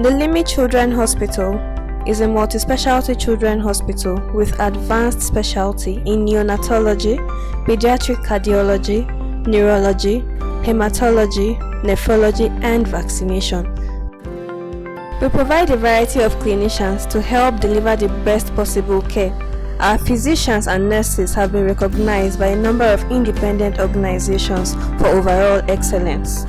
The Limi Children's Hospital is a multi-specialty children's hospital with advanced specialty in neonatology, pediatric cardiology, neurology, hematology, nephrology, and vaccination. We provide a variety of clinicians to help deliver the best possible care. Our physicians and nurses have been recognized by a number of independent organizations for overall excellence.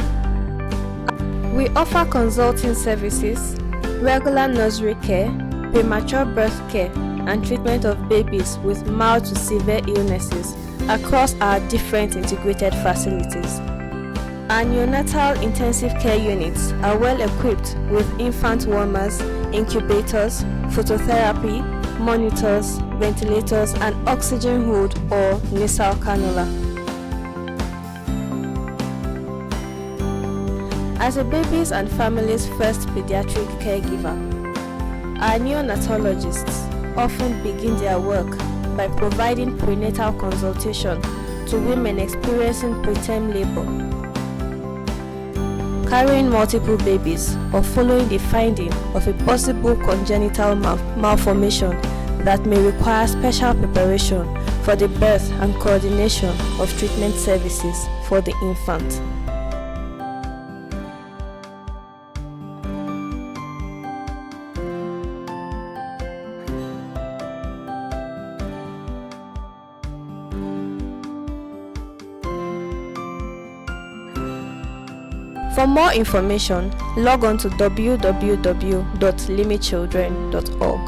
We offer consulting services, regular nursery care, premature birth care, and treatment of babies with mild to severe illnesses across our different integrated facilities. Our neonatal intensive care units are well equipped with infant warmers, incubators, phototherapy, monitors, ventilators, and oxygen hood or nasal cannula. As a baby's and family's first pediatric caregiver, our neonatologists often begin their work by providing prenatal consultation to women experiencing preterm labor, carrying multiple babies, or following the finding of a possible congenital malformation that may require special preparation for the birth and coordination of treatment services for the infant. For more information, log on to www.limichildren.org.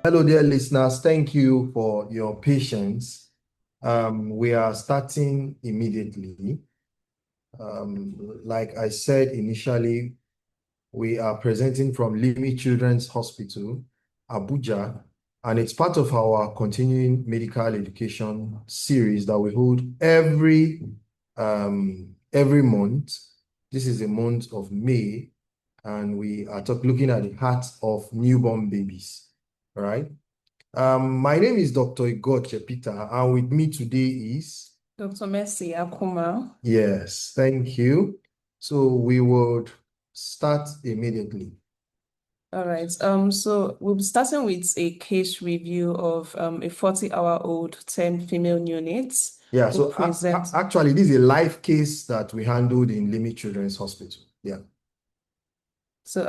Hello, dear listeners. Thank you for your patience. We are starting immediately. Like I said initially, we are presenting from Limi Children's Hospital, Abuja, and it's part of our continuing medical education series that we hold every month. This is the month of May, and we are looking at the heart of newborn babies. All right. My name is Dr. Igoche Peter, and with me today is Dr. Mercy Akuma. Yes, thank you. So we would start immediately. All right. So we'll be starting with a case review of a 40-hour-old term female neonate. Yeah, so actually, this is a live case that we handled in Limi Children's Hospital. Yeah. So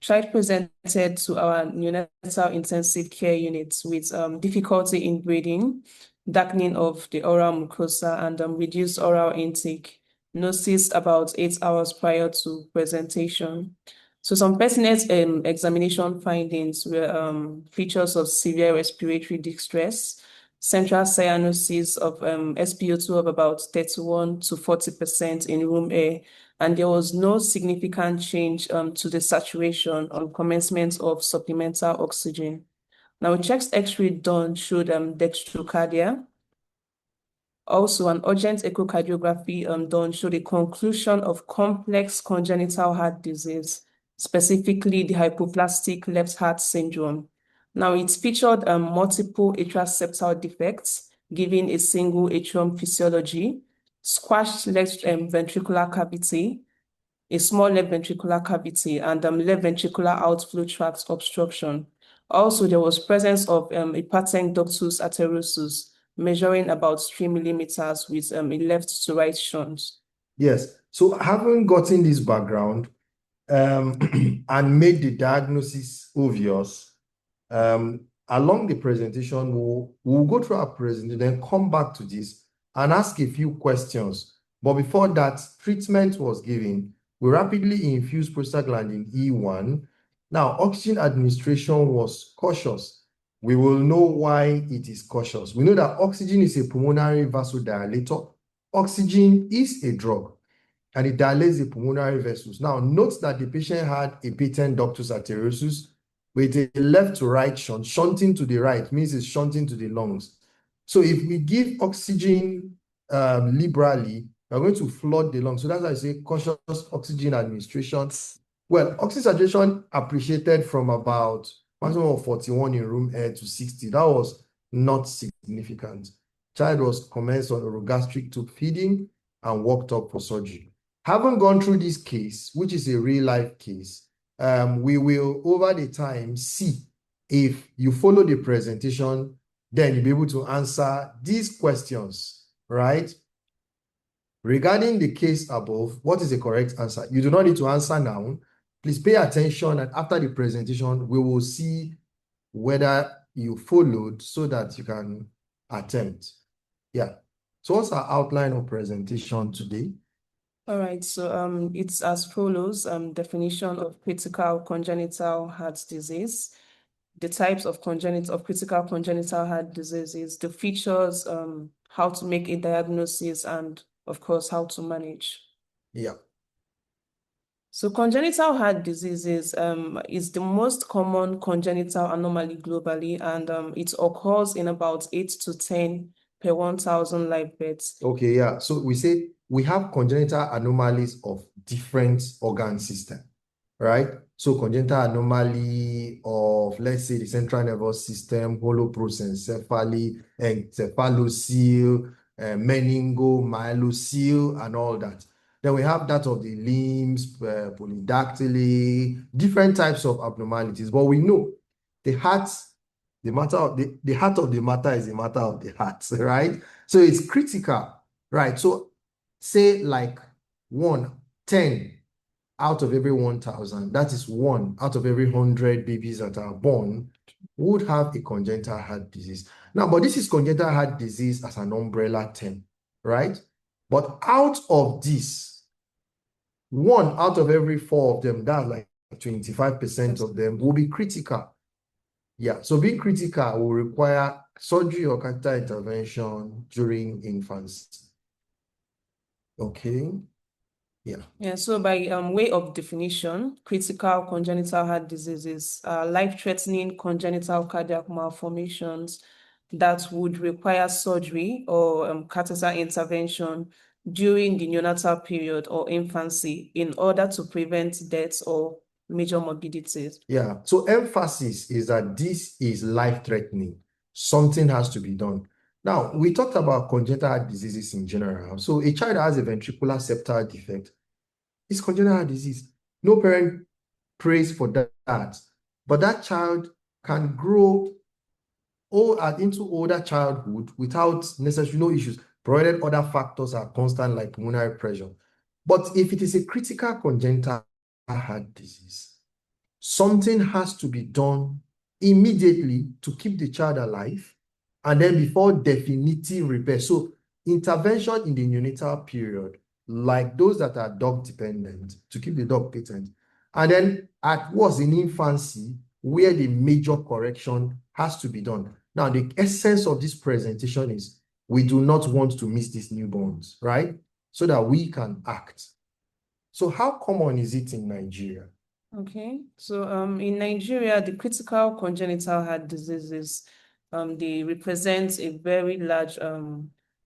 child presented to our neonatal intensive care unit with difficulty in breathing, darkening of the oral mucosa, and reduced oral intake, noticed about 8 hours prior to presentation. So some pertinent examination findings were features of severe respiratory distress, central cyanosis of SpO2 of about 31 to 40% in room air, and there was no significant change to the saturation on commencement of supplemental oxygen. Now, a chest X-ray done showed dextrocardia. Also, an urgent echocardiography done showed a conclusion of complex congenital heart disease, specifically the hypoplastic left heart syndrome. Now, it featured multiple atrial septal defects, giving a single atrium physiology, squashed left ventricular cavity, a small left ventricular cavity, and left ventricular outflow tract obstruction. Also, there was presence of a patent ductus arteriosus, measuring about 3 millimeters with a left to right shunt. Yes. So having gotten this background and made the diagnosis obvious, along the presentation, we'll go through our presentation, then come back to this and ask a few questions. But before that, treatment was given. We rapidly infused prostaglandin E1. Now, oxygen administration was cautious. We will know why it is cautious. We know that oxygen is a pulmonary vasodilator. Oxygen is a drug, and it dilates the pulmonary vessels. Now, note that the patient had a patent ductus arteriosus with a left to right shunt. Shunting to the right means it's shunting to the lungs. So if we give oxygen liberally, we're going to flood the lungs. So that's why I say cautious oxygen administration. Well, oxygen saturation appreciated from about maximum of 41 in room air to 60. That was not significant. Child was commenced on orogastric tube feeding and walked up for surgery. Having gone through this case, which is a real life case, we will over the time see if you follow the presentation, then you'll be able to answer these questions, right? Regarding the case above, what is the correct answer? You do not need to answer now. Please pay attention, and after the presentation, we will see whether you followed so that you can attempt. Yeah. So what's our outline of presentation today? All right, so it's as follows: definition of critical congenital heart disease, the types of critical congenital heart diseases, the features, how to make a diagnosis, and of course, how to manage. Yeah. So congenital heart diseases is the most common congenital anomaly globally, and it occurs in about 8 to 10 per 1,000 live births. Okay, yeah. So we say we have congenital anomalies of different organ system, right? So congenital anomaly of, let's say, the central nervous system, holoprosencephaly, encephalocele, meningomyelocele, and all that. Then we have that of the limbs, polydactyly, different types of abnormalities. But we know the heart, the heart of the matter is the matter of the heart, right? So it's critical, right? So say like 10 out of every 1,000, that is 1 out of every 100 babies that are born would have a congenital heart disease. Now, but this is congenital heart disease as an umbrella term, right? But out of this, 1 out of every 4 of them, that's like 25% of them, will be critical. Yeah, so being critical will require surgery or catheter intervention during infancy. Okay. Yeah, so by way of definition, critical congenital heart diseases are life-threatening congenital cardiac malformations that would require surgery or catheter intervention during the neonatal period or infancy in order to prevent deaths or major morbidities. Yeah, so emphasis is that this is life-threatening. Something has to be done. Now, we talked about congenital heart diseases in general. So a child that has a ventricular septal defect is congenital heart disease. No parent prays for that, but that child can grow into older childhood without necessarily no issues, provided other factors are constant like pulmonary pressure. But if it is a critical congenital heart disease, something has to be done immediately to keep the child alive, and then before definitive repair. So intervention in the neonatal period, like those that are dog dependent, to keep the dog patent, and then at worst in infancy, where the major correction has to be done. Now, the essence of this presentation is we do not want to miss these newborns, right? So that we can act. So how common is it in Nigeria? Okay, so in Nigeria, the critical congenital heart diseases, they represent a very large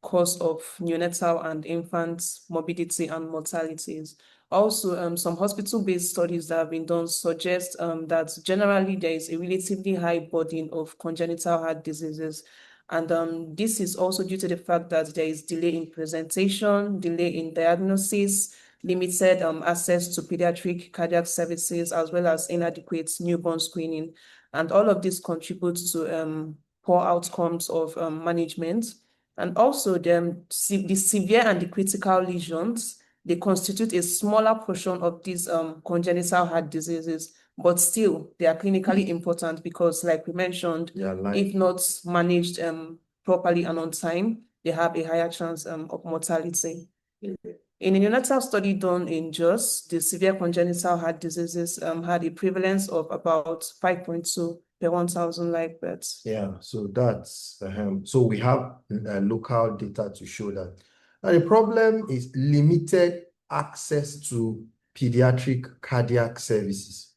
cause of neonatal and infant morbidity and mortalities. Also, some hospital-based studies that have been done suggest that generally there is a relatively high burden of congenital heart diseases. And this is also due to the fact that there is delay in presentation, delay in diagnosis, limited access to pediatric cardiac services, as well as inadequate newborn screening. And all of this contributes to poor outcomes of management. And also the severe and the critical lesions, they constitute a smaller portion of these congenital heart diseases, but still they are clinically important because, like we mentioned, if not managed properly and on time, they have a higher chance of mortality. In a neonatal study done in Jos, the severe congenital heart diseases had a prevalence of about 5.2 per 1,000 live births. Yeah, so that's so we have local data to show that. Now the problem is limited access to pediatric cardiac services,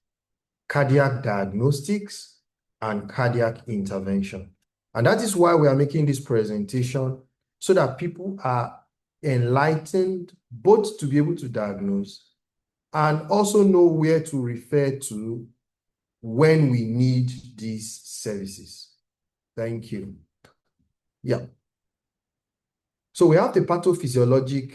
cardiac diagnostics, and cardiac intervention. And that is why we are making this presentation, so that people are enlightened both to be able to diagnose and also know where to refer to when we need these services. Thank you. Yeah. So we have the pathophysiologic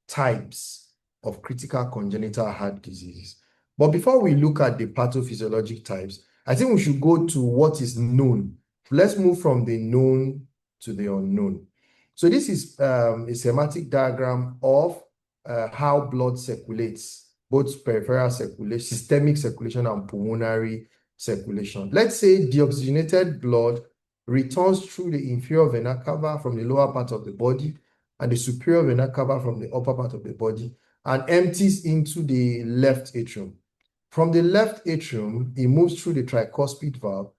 types of critical congenital heart diseases. But before we look at the pathophysiologic types, I think we should go to what is known. Let's move from the known to the unknown. So this is a schematic diagram of how blood circulates, both peripheral circulation, systemic circulation, and pulmonary circulation. Let's say deoxygenated blood returns through the inferior vena cava from the lower part of the body and the superior vena cava from the upper part of the body and empties into the left atrium. From the left atrium, it moves through the tricuspid valve.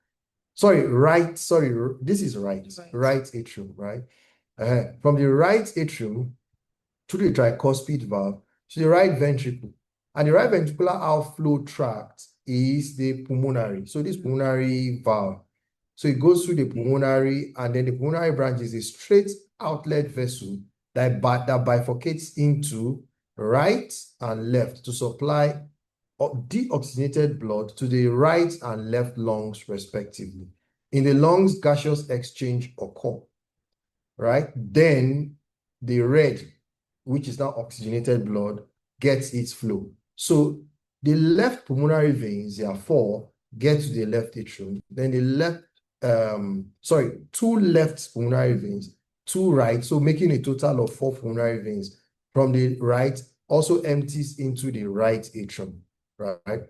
This is right atrium, right? From the right atrium to the tricuspid valve to the right ventricle. And the right ventricular outflow tract is the pulmonary. So this pulmonary valve. So it goes through the pulmonary, and then the pulmonary branch is a straight outlet vessel that bifurcates into right and left to supply deoxygenated blood to the right and left lungs, respectively. In the lungs, gaseous exchange occurs, right? Then the red, which is now oxygenated blood, gets its flow. So the left pulmonary veins, there are 4, get to the left atrium. Then the two left pulmonary veins, 2 right, so making a total of 4 pulmonary veins from the right, also empties into the right atrium, right?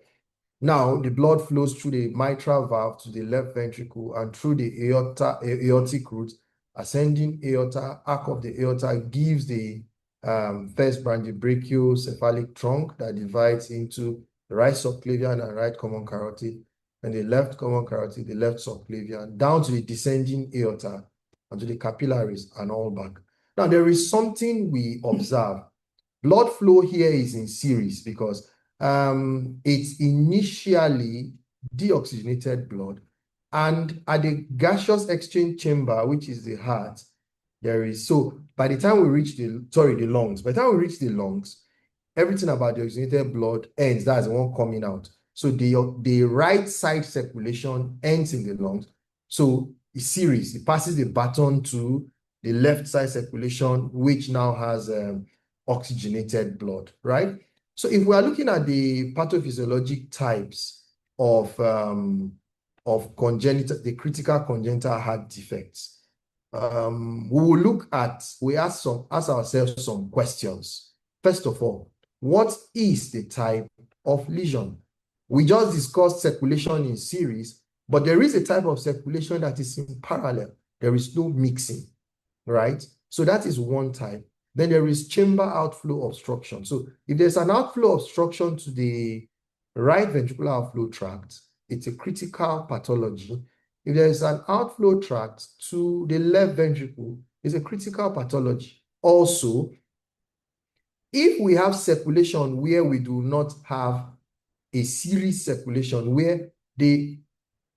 Now, the blood flows through the mitral valve to the left ventricle and through the aortic root, ascending aorta, arc of the aorta gives the first branch, the brachiocephalic trunk that divides into the right subclavian and right common carotid, and the left common carotid, the left subclavian, down to the descending aorta and to the capillaries and all back. Now, there is something we observe. Blood flow here is in series because it's initially deoxygenated blood, and at the gaseous exchange chamber, which is the heart, there is, so by the time we reach the lungs, by the time we reach the lungs, everything about the oxygenated blood ends. That's the one coming out. So the right side circulation ends in the lungs. So it's series, it passes the baton to the left side circulation, which now has oxygenated blood, right? So if we are looking at the pathophysiologic types of congenital, the critical congenital heart defects, we ask ourselves some questions. First of all, what is the type of lesion? We just discussed circulation in series, but there is a type of circulation that is in parallel. There is no mixing, right? So that is one type. Then there is chamber outflow obstruction. So if there's an outflow obstruction to the right ventricular outflow tract, it's a critical pathology. If there's an outflow tract to the left ventricle, it's a critical pathology. Also, if we have circulation where we do not have a series circulation, where the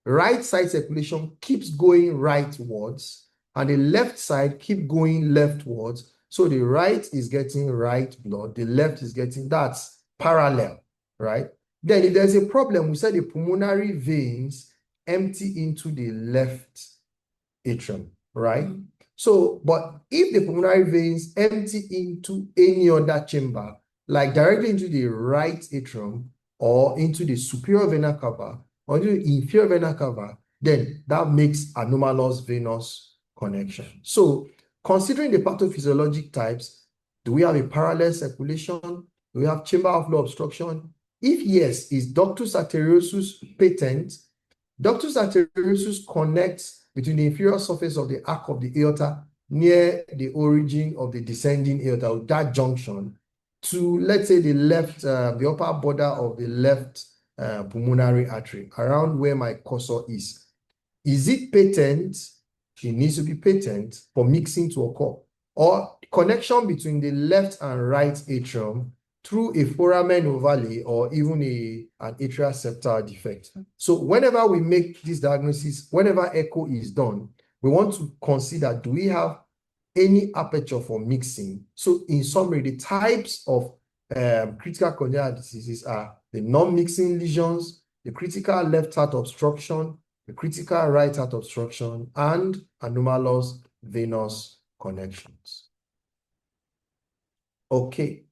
right side circulation keeps going rightwards and the left side keep going leftwards, so the right is getting right blood, the left is getting, that's parallel, right? Then if there's a problem, we said the pulmonary veins empty into the left atrium, right? So, but if the pulmonary veins empty into any other chamber, like directly into the right atrium or into the superior vena cava or into the inferior vena cava, then that makes anomalous venous connection. So, considering the pathophysiologic types, do we have a parallel circulation? Do we have chamber outflow obstruction? If yes, is ductus arteriosus patent? Ductus arteriosus connects between the inferior surface of the arc of the aorta near the origin of the descending aorta, that junction, to, let's say, the left, the upper border of the left pulmonary artery, around where my cursor is. Is it patent? It needs to be patent for mixing to occur. Or connection between the left and right atrium through a foramen ovale or even an atrial septal defect. So whenever we make this diagnosis, whenever echo is done, we want to consider, do we have any aperture for mixing? So in summary, the types of critical congenital diseases are the non-mixing lesions, the critical left heart obstruction, the critical right heart obstruction, and anomalous venous connections. Okay.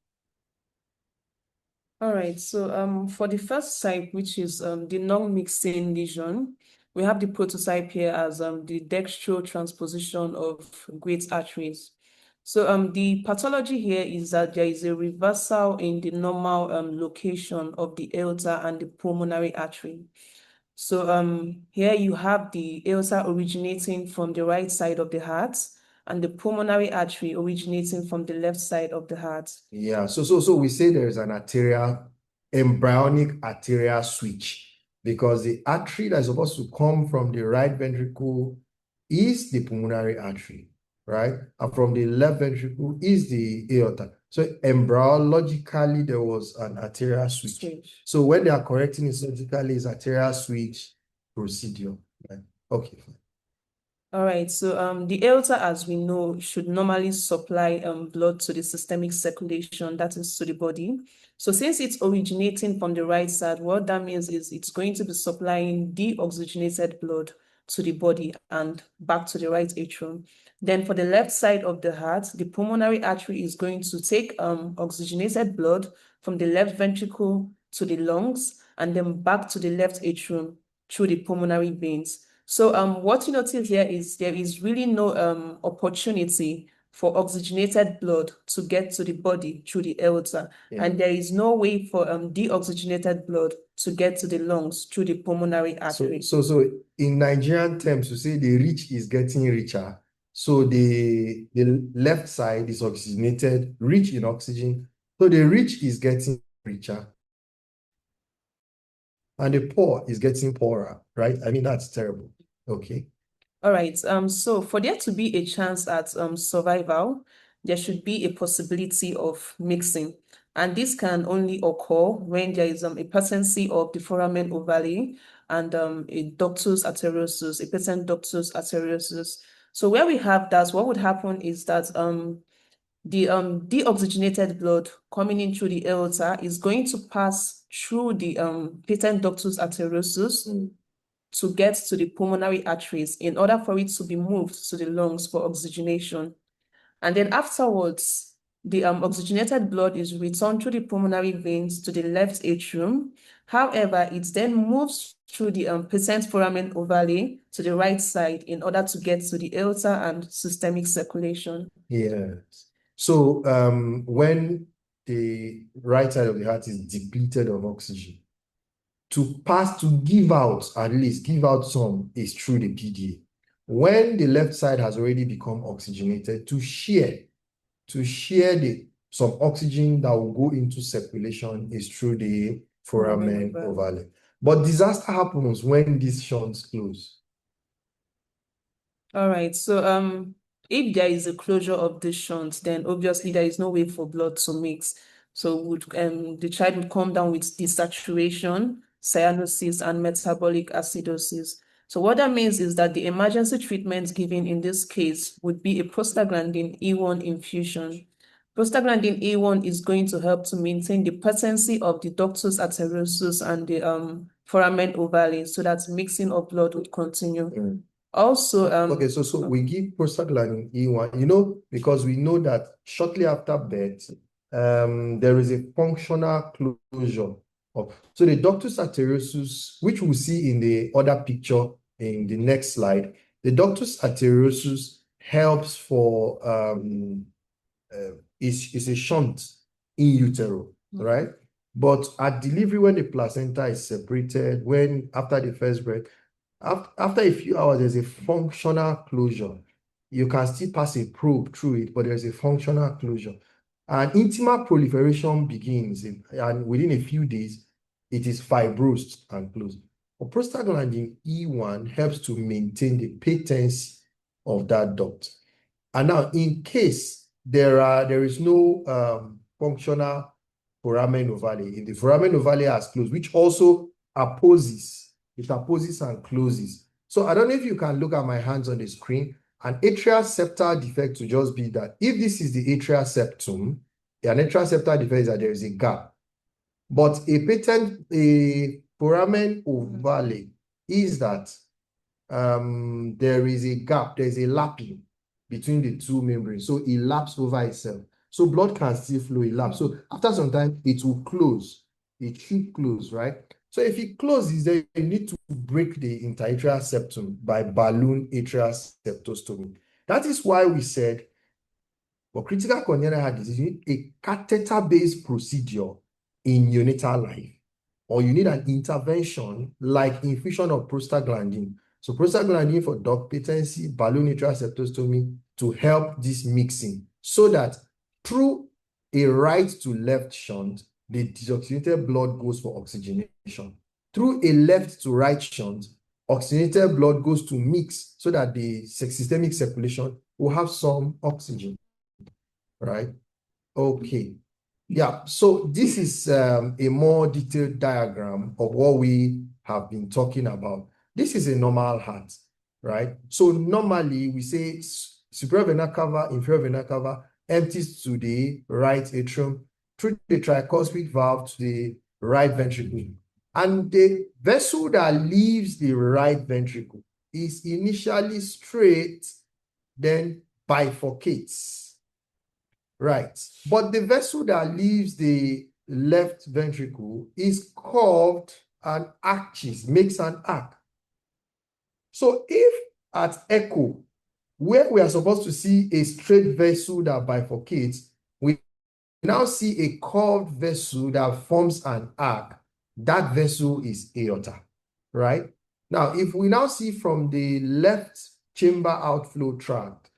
All right, so for the first type, which is the non-mixing lesion, we have the prototype here as the dextrotransposition of great arteries. So the pathology here is that there is a reversal in the normal location of the aorta and the pulmonary artery. So here you have the aorta originating from the right side of the heart and the pulmonary artery originating from the left side of the heart. Yeah, so we say there is an embryonic arterial switch, because the artery that's supposed to come from the right ventricle is the pulmonary artery, right? And from the left ventricle is the aorta. So embryologically, there was an arterial switch. So when they are correcting it surgically, it's arterial switch procedure. Right? Okay, fine. All right, so the aorta, as we know, should normally supply blood to the systemic circulation, that is to the body. So since it's originating from the right side, what that means is it's going to be supplying deoxygenated blood to the body and back to the right atrium. Then for the left side of the heart, the pulmonary artery is going to take oxygenated blood from the left ventricle to the lungs and then back to the left atrium through the pulmonary veins. So what you notice here is there is really no opportunity for oxygenated blood to get to the body through the aorta. Yeah. And there is no way for deoxygenated blood to get to the lungs through the pulmonary artery. So in Nigerian terms, we say the rich is getting richer. So the left side is oxygenated, rich in oxygen. So the rich is getting richer, and the poor is getting poorer, right? I mean, that's terrible. Okay. All right. So for there to be a chance at survival, there should be a possibility of mixing. And this can only occur when there is a patency of the foramen ovale and a ductus arteriosus, a patent ductus arteriosus. So where we have that, what would happen is that the deoxygenated blood coming in through the aorta is going to pass through the patent ductus arteriosus to get to the pulmonary arteries in order for it to be moved to the lungs for oxygenation. And then afterwards, the oxygenated blood is returned through the pulmonary veins to the left atrium. However, it then moves through the patent foramen ovale to the right side in order to get to the aorta and systemic circulation. Yes. So when the right side of the heart is depleted of oxygen, to give out some is through the PDA. When the left side has already become oxygenated, to share some oxygen that will go into circulation is through the foramen ovale. But disaster happens when these shunts close. All right, so if there is a closure of the shunt, then obviously there is no way for blood to mix. So the child would come down with desaturation, cyanosis, and metabolic acidosis. So what that means is that the emergency treatment given in this case would be a prostaglandin E1 infusion. Prostaglandin E1 is going to help to maintain the patency of the ductus arteriosus and the foramen ovale so that mixing of blood would continue. Also, okay, so we give prostaglandin E1, because we know that shortly after birth, there is a functional closure of. So the ductus arteriosus, which we'll see in the other picture in the next slide, the ductus arteriosus helps for is a shunt in utero, right? But at delivery, when the placenta is separated, after the first birth, after a few hours, there's a functional closure. You can still pass a probe through it, but there's a functional closure. And intimal proliferation begins, and within a few days, it is fibrosed and closed. But prostaglandin E1 helps to maintain the patency of that duct. And now, in case there is no functional foramen ovale, if the foramen ovale has closed, which also opposes. It opposes and closes. So I don't know if you can look at my hands on the screen. An atrial septal defect will just be that if this is the atrial septum, an atrial septal defect is that there is a gap. But a foramen ovale is that there is a gap, there is a lapping between the two membranes. So it laps over itself. So blood can still flow, it laps. So after some time, it will close. it should close, right? So if it closes, then you need to break the interatrial septum by balloon atrial septostomy. That is why we said for critical congenital heart disease, you need a catheter-based procedure in neonatal life, or you need an intervention like infusion of prostaglandin. So prostaglandin for duct patency, balloon atrial septostomy to help this mixing, so that through a right to left shunt, the deoxygenated blood goes for oxygenation. Through a left to right shunt, oxygenated blood goes to mix so that the systemic circulation will have some oxygen, right? Okay. Yeah, so this is a more detailed diagram of what we have been talking about. This is a normal heart, right? So normally we say superior vena cava, inferior vena cava empties to the right atrium through the tricuspid valve to the right ventricle. And the vessel that leaves the right ventricle is initially straight, then bifurcates. Right. But the vessel that leaves the left ventricle is curved and arches, makes an arc. So if at echo, where we are supposed to see a straight vessel that bifurcates, we now see a curved vessel that forms an arc. That vessel is aorta, right? Now, if we now see from the left chamber outflow tract,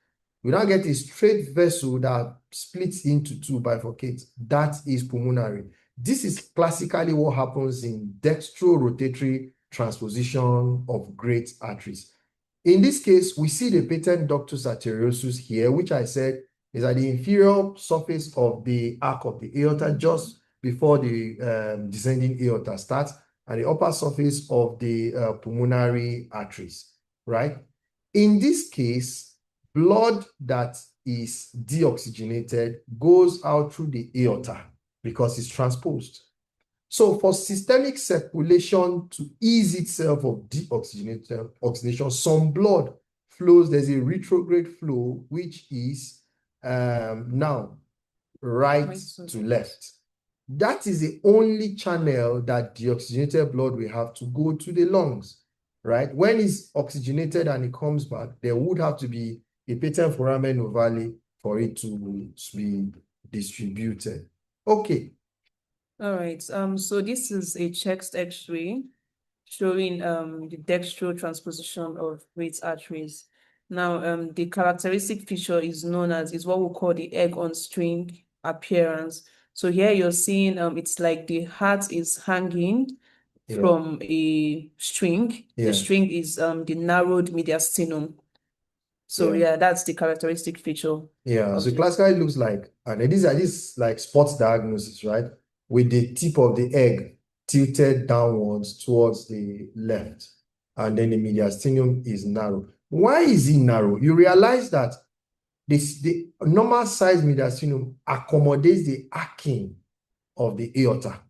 we now get a straight vessel that splits into two, bifurcates. That is pulmonary. This is classically what happens in dextrorotatory transposition of great arteries. In this case, we see the patent ductus arteriosus here, which I said is at the inferior surface of the arc of the aorta, just before the descending aorta starts, and the upper surface of the pulmonary arteries, right? In this case, blood that is deoxygenated goes out through the aorta because it's transposed. So for systemic circulation to ease itself of deoxygenation, some blood flows. There's a retrograde flow, which is now right to left. That is the only channel that deoxygenated blood will have to go to the lungs, right? When it's oxygenated and it comes back, there would have to be a patent foramen ovale for it to be distributed. Okay. All right. So this is a chest X-ray showing the dextro transposition of great arteries. Now, the characteristic feature is what we call the egg on string appearance. So here you're seeing it's like the heart is hanging from a string. The string is the narrowed mediastinum. So yeah, that's the characteristic feature. Yeah, so classically it looks like, and these are like sports diagnosis, right? With the tip of the egg tilted downwards towards the left, and then the mediastinum is narrow. Why is it narrow? You realize that the normal size mediastinum accommodates the arcing of the aorta,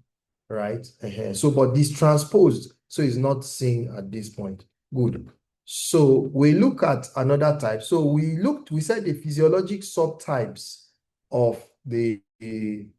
right? So, but this transposed, so it's not seen at this point. Good. So we look at another type. So we said the physiologic subtypes of the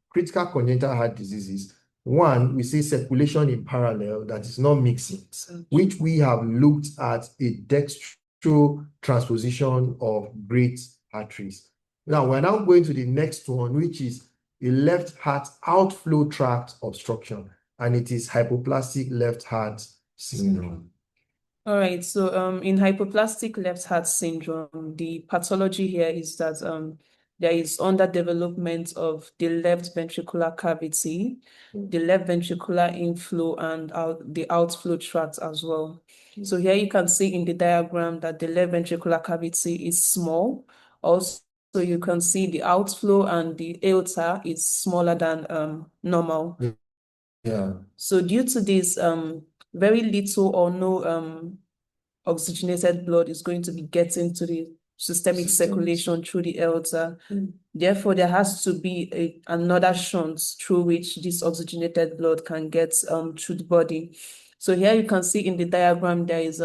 critical congenital heart diseases. One, we say circulation in parallel, that is not mixing, which we have looked at a dextro transposition of great arteries. Now we're now going to the next one, which is a left heart outflow tract obstruction, and it is hypoplastic left heart syndrome. All right, so in hypoplastic left heart syndrome, the pathology here is that there is underdevelopment of the left ventricular cavity, the left ventricular inflow, and the outflow tract as well. So here you can see in the diagram that the left ventricular cavity is small. Also, you can see the outflow and the aorta is smaller than normal. Yeah. So due to this, very little or no oxygenated blood is going to be getting to the systemic circulation through the aorta. Therefore, there has to be another shunt through which this oxygenated blood can get through the body. So here you can see in the diagram there is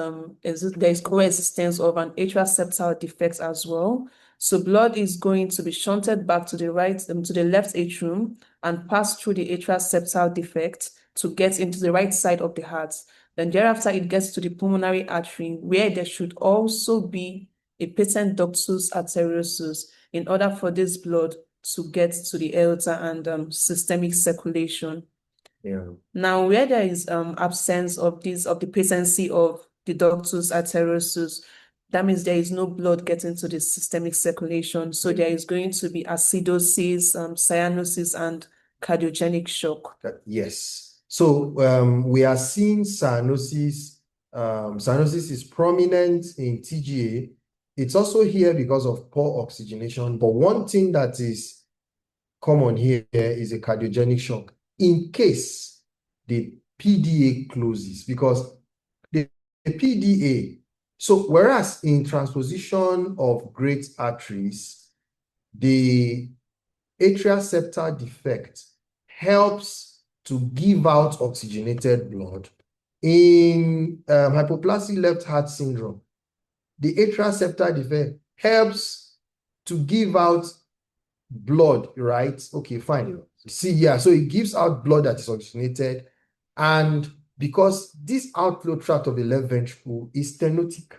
coexistence of an atrial septal defect as well. So blood is going to be shunted back to the right, to the left atrium, and pass through the atrial septal defect to get into the right side of the heart. Then thereafter, it gets to the pulmonary artery, where there should also be a patent ductus arteriosus in order for this blood to get to the aorta and systemic circulation. Yeah. Now, where there is absence of the patency of the ductus arteriosus, that means there is no blood getting to the systemic circulation. So there is going to be acidosis, cyanosis, and cardiogenic shock. Yes. So we are seeing cyanosis. Cyanosis is prominent in TGA. It's also here because of poor oxygenation. But one thing that is common here is a cardiogenic shock in case the PDA closes, because the PDA, so whereas in transposition of great arteries, the atrial septal defect helps to give out oxygenated blood. In hypoplastic left heart syndrome, the atrial septal defect helps to give out blood, right? Okay, fine. See, yeah, so it gives out blood that is oxygenated, and because this outflow tract of the left ventricle is stenotic,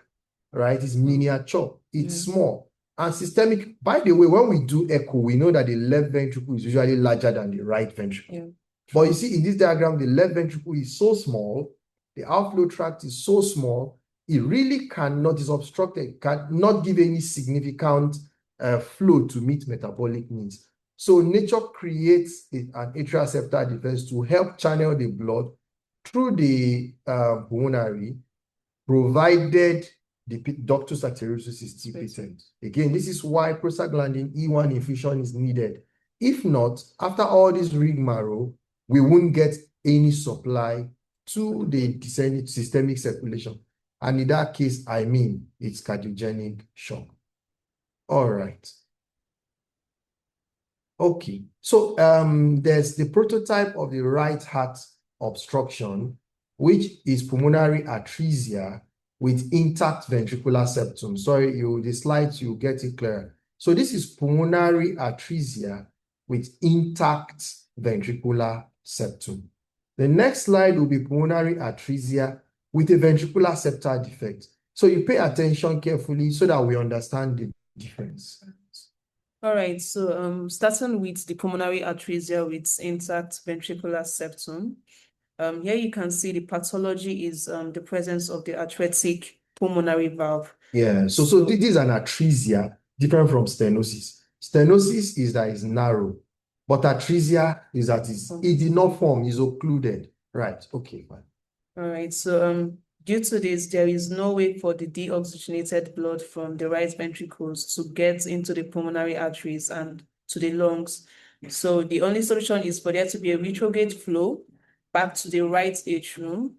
right? It's miniature, it's small, and systemic. By the way, when we do echo, we know that the left ventricle is usually larger than the right ventricle. Yeah. But you see in this diagram, the left ventricle is so small, the outflow tract is so small, it really cannot, is obstructed, cannot give any significant flow to meet metabolic needs. So nature creates an atrial septal defect to help channel the blood through the pulmonary, provided the ductus arteriosus is still patent. Again, this is why prostaglandin E1 infusion is needed. If not, after all this rigmarole, we won't get any supply to the descending systemic circulation. And in that case, I mean, it's cardiogenic shock. All right. Okay. So there's the prototype of the right heart obstruction, which is pulmonary atresia with intact ventricular septum. Sorry, the slides, you get it clear. So this is pulmonary atresia with intact ventricular septum. The next slide will be pulmonary atresia with a ventricular septal defect. So you pay attention carefully so that we understand the difference. All right, so starting with the pulmonary atresia with intact ventricular septum, here you can see the pathology is the presence of the atretic pulmonary valve. Yeah, so this is an atresia, different from stenosis. Stenosis is that it's narrow, but atresia is that it did not form, is occluded. Right, okay, fine. All right, so due to this, there is no way for the deoxygenated blood from the right ventricles to get into the pulmonary arteries and to the lungs. So the only solution is for there to be a retrograde flow back to the right atrium.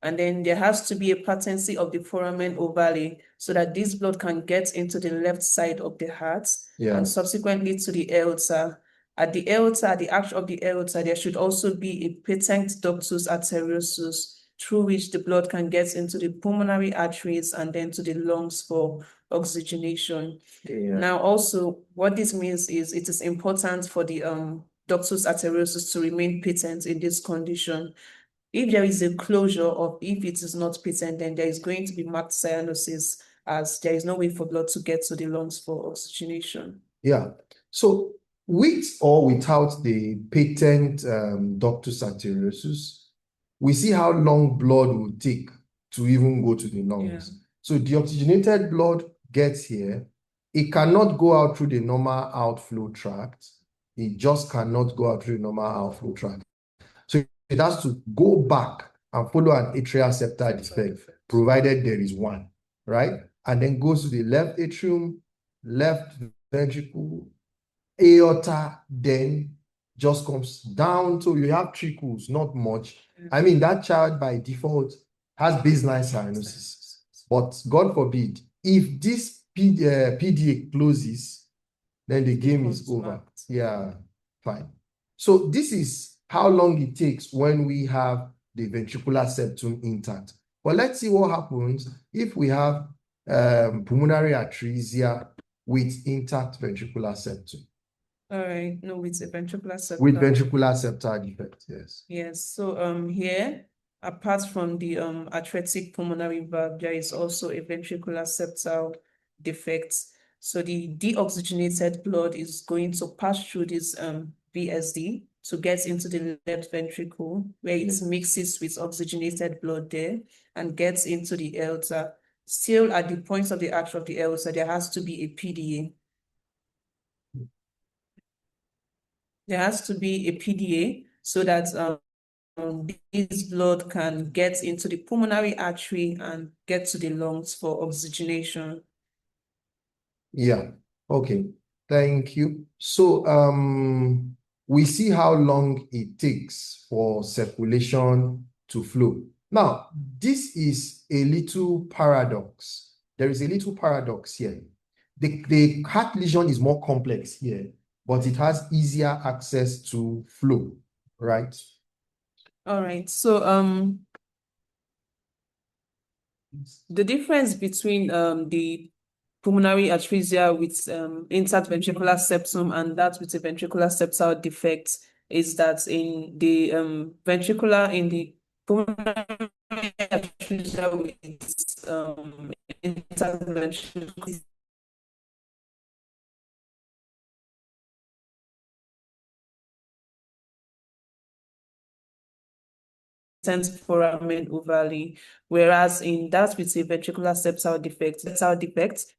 And then there has to be a patency of the foramen ovale so that this blood can get into the left side of the heart and subsequently to the aorta. At the aorta, at the arch of the aorta, there should also be a patent ductus arteriosus through which the blood can get into the pulmonary arteries and then to the lungs for oxygenation. Now, also, what this means is it is important for the ductus arteriosus to remain patent in this condition. If there is a closure or if it is not patent, then there is going to be marked cyanosis, as there is no way for blood to get to the lungs for oxygenation. Yeah. So with or without the patent ductus arteriosus, we see how long blood will take to even go to the lungs. So deoxygenated blood gets here. It cannot go out through the normal outflow tract. It just cannot go out through the normal outflow tract. So it has to go back and follow an atrial septal defect, provided there is one, right? And then goes to the left atrium, left ventricle, aorta, then just comes down. So you have trickles, not much. I mean, that child by default has baseline cyanosis. But God forbid, if this PDA closes, then the game is over. Yeah, fine. So this is how long it takes when we have the ventricular septum intact. But let's see what happens if we have pulmonary atresia with intact ventricular septum. All right, no, with a ventricular septal. With ventricular septal defect, yes. Yes, so here, apart from the atretic pulmonary valve, there is also a ventricular septal defect. So the deoxygenated blood is going to pass through this VSD to get into the left ventricle, where it mixes with oxygenated blood there and gets into the aorta. Still at the point of the arch of the aorta, there has to be a PDA. There has to be a PDA so that this blood can get into the pulmonary artery and get to the lungs for oxygenation. Yeah, okay. Thank you. So we see how long it takes for circulation to flow. Now, this is a little paradox. There is a little paradox here. The heart lesion is more complex here, but it has easier access to flow, right? All right. So the difference between the pulmonary atresia with intact ventricular septum and that with a ventricular septal defect is that in the pulmonary atresia with intact ventricular foramen ovale, whereas in that with a ventricular septal defect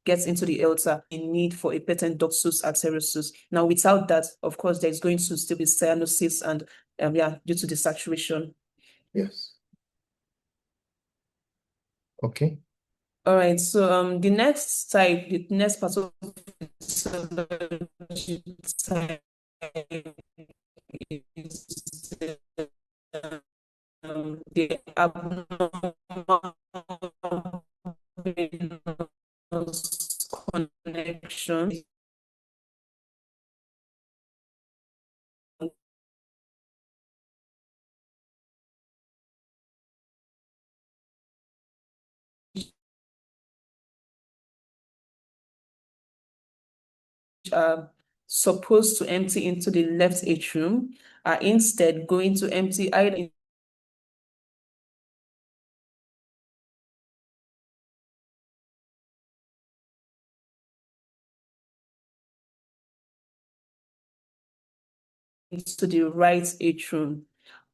gets into the aorta in need for a patent ductus arteriosus. Now, without that, of course, there's going to still be cyanosis and due to the saturation. Yes. Okay. All right. So the next pathophysiology type is the abnormal venous connection. Are supposed to empty into the left atrium are instead going to empty either into the right atrium.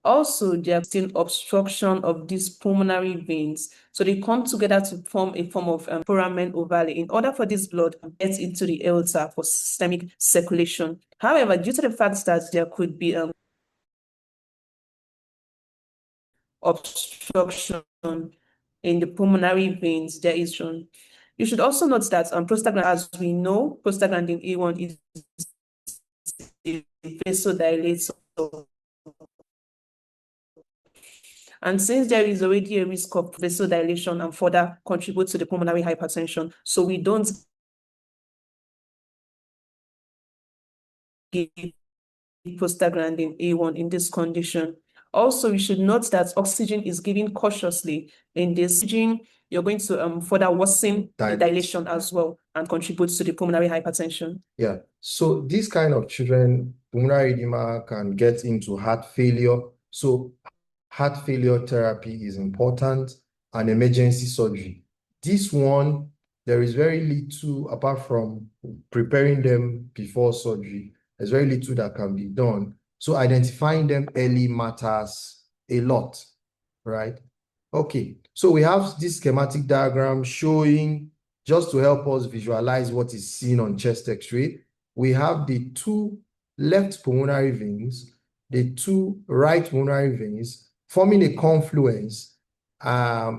Also, there is still obstruction of these pulmonary veins. So they come together to form a form of foramen ovale in order for this blood to get into the aorta for systemic circulation. However, due to the fact that there could be obstruction in the pulmonary veins, there is one. You should also note that prostaglandin, as we know, prostaglandin A1 is a vasodilator. And since there is already a risk of vasodilation and further contribute to the pulmonary hypertension, so we don't give prostaglandin A1 in this condition. Also, we should note that oxygen is given cautiously. In this oxygen, you're going to further worsen the dilation as well and contribute to the pulmonary hypertension. Yeah. So these kind of children, pulmonary edema can get into heart failure. So heart failure therapy is important and emergency surgery. This one, there is very little, apart from preparing them before surgery, there's very little that can be done. So identifying them early matters a lot, right? Okay, so we have this schematic diagram showing, just to help us visualize what is seen on chest X-ray, we have the two left pulmonary veins, the two right pulmonary veins, forming a confluence and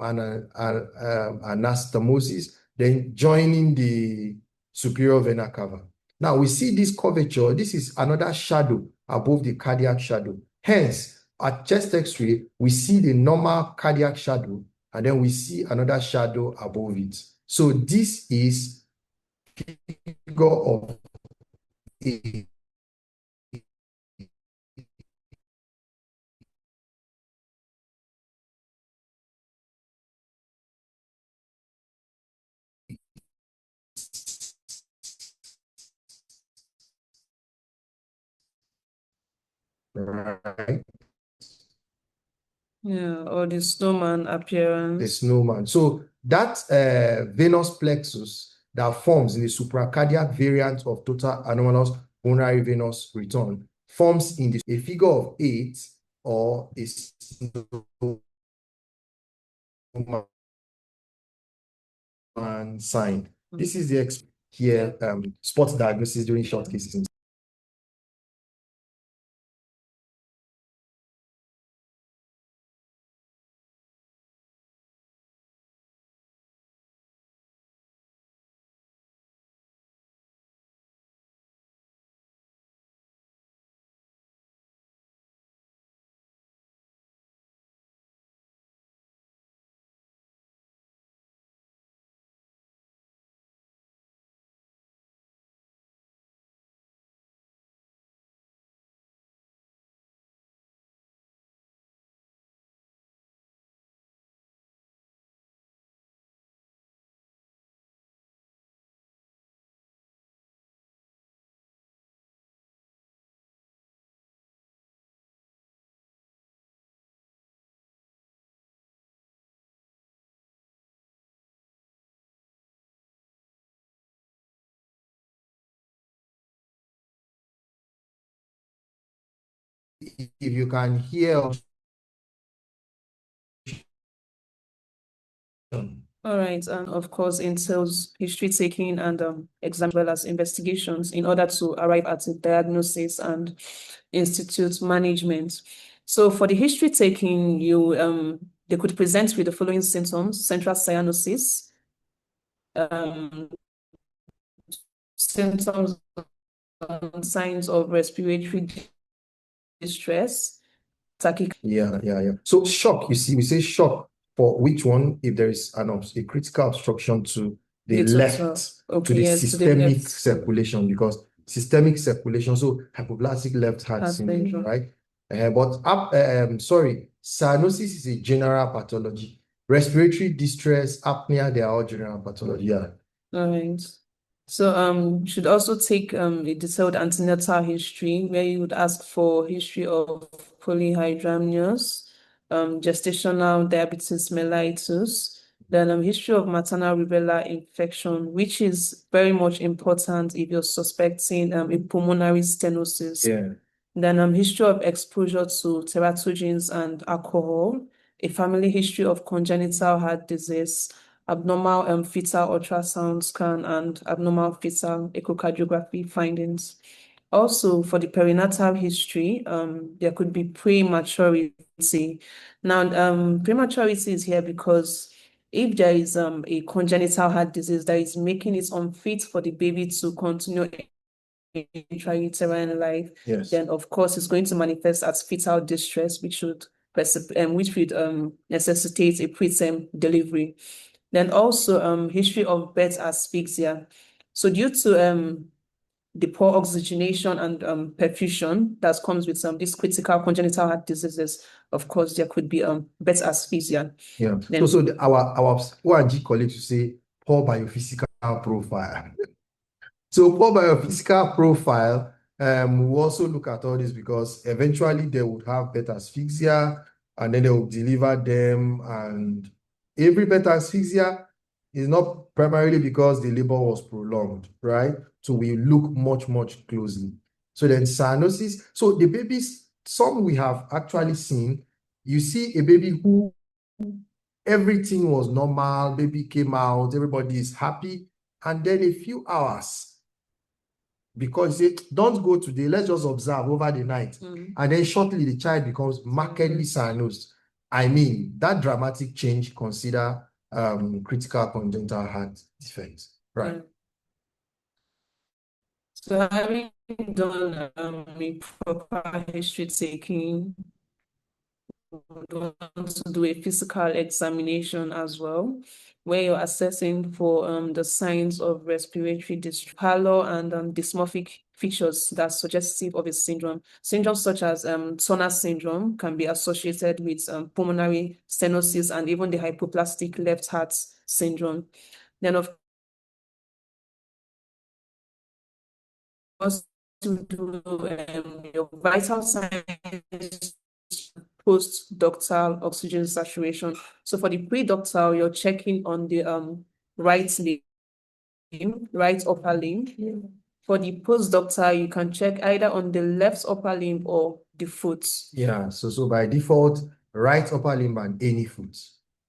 anastomosis, then joining the superior vena cava. Now we see this curvature. This is another shadow above the cardiac shadow. Hence, at chest X-ray, we see the normal cardiac shadow, and then we see another shadow above it. So this is figure of a right? Yeah, or the snowman appearance. The snowman. So that venous plexus that forms in the supracardiac variant of total anomalous pulmonary venous return forms in a figure of 8 or a snowman sign. This is the here spot diagnosis during short cases. If you can hear. All right, and of course entails history taking and exam as well as investigations in order to arrive at a diagnosis and institute management. So for the history taking, they could present with the following symptoms: central cyanosis, symptoms and signs of respiratory distress, Yeah. So shock, you see, we say shock for which one? If there is a critical obstruction to the left, to the systemic circulation, because systemic circulation, so hypoplastic left heart syndrome, right? Cyanosis is a general pathology. Respiratory distress, apnea, they are all general pathology. Yeah. All right. So should also take a detailed antenatal history where you would ask for history of polyhydramnios, gestational diabetes mellitus, then history of maternal rubella infection, which is very much important if you're suspecting a pulmonary stenosis. Yeah. Then history of exposure to teratogens and alcohol, a family history of congenital heart disease, abnormal fetal ultrasound scan, and abnormal fetal echocardiography findings. Also, for the perinatal history, there could be prematurity. Now, prematurity is here because if there is a congenital heart disease that is making it unfit for the baby to continue intrauterine life, Yes. then of course it's going to manifest as fetal distress, which would necessitate a preterm delivery. Then also history of birth asphyxia. So due to the poor oxygenation and perfusion that comes with these critical congenital heart diseases, of course there could be birth asphyxia. Yeah. Then, our O&G colleagues will say poor biophysical profile. So poor biophysical profile, we also look at all this because eventually they would have beta asphyxia and then they will deliver them, and every beta asphyxia is not primarily because the labor was prolonged, right? So we look much closely. So then cyanosis, so the babies, some we have actually seen, you see a baby who everything was normal, baby came out, everybody is happy, and then a few hours, because you say, don't go today, let's just observe over the night. And then shortly the child becomes markedly cyanosed. I mean, that dramatic change, consider critical congenital heart defects, right? So having done a proper history taking, we want to do a physical examination as well, where you're assessing for the signs of respiratory distress, pallor, and dysmorphic features that's suggestive of a syndrome. Syndromes such as Turner syndrome can be associated with pulmonary stenosis and even the hypoplastic left heart syndrome. Then of course, to do your vital signs post-ductal oxygen saturation. So for the pre-ductal, you're checking on the right limb, right upper limb. For the post-ductal, you can check either on the left upper limb or the foot. Yeah, so by default, right upper limb and any foot.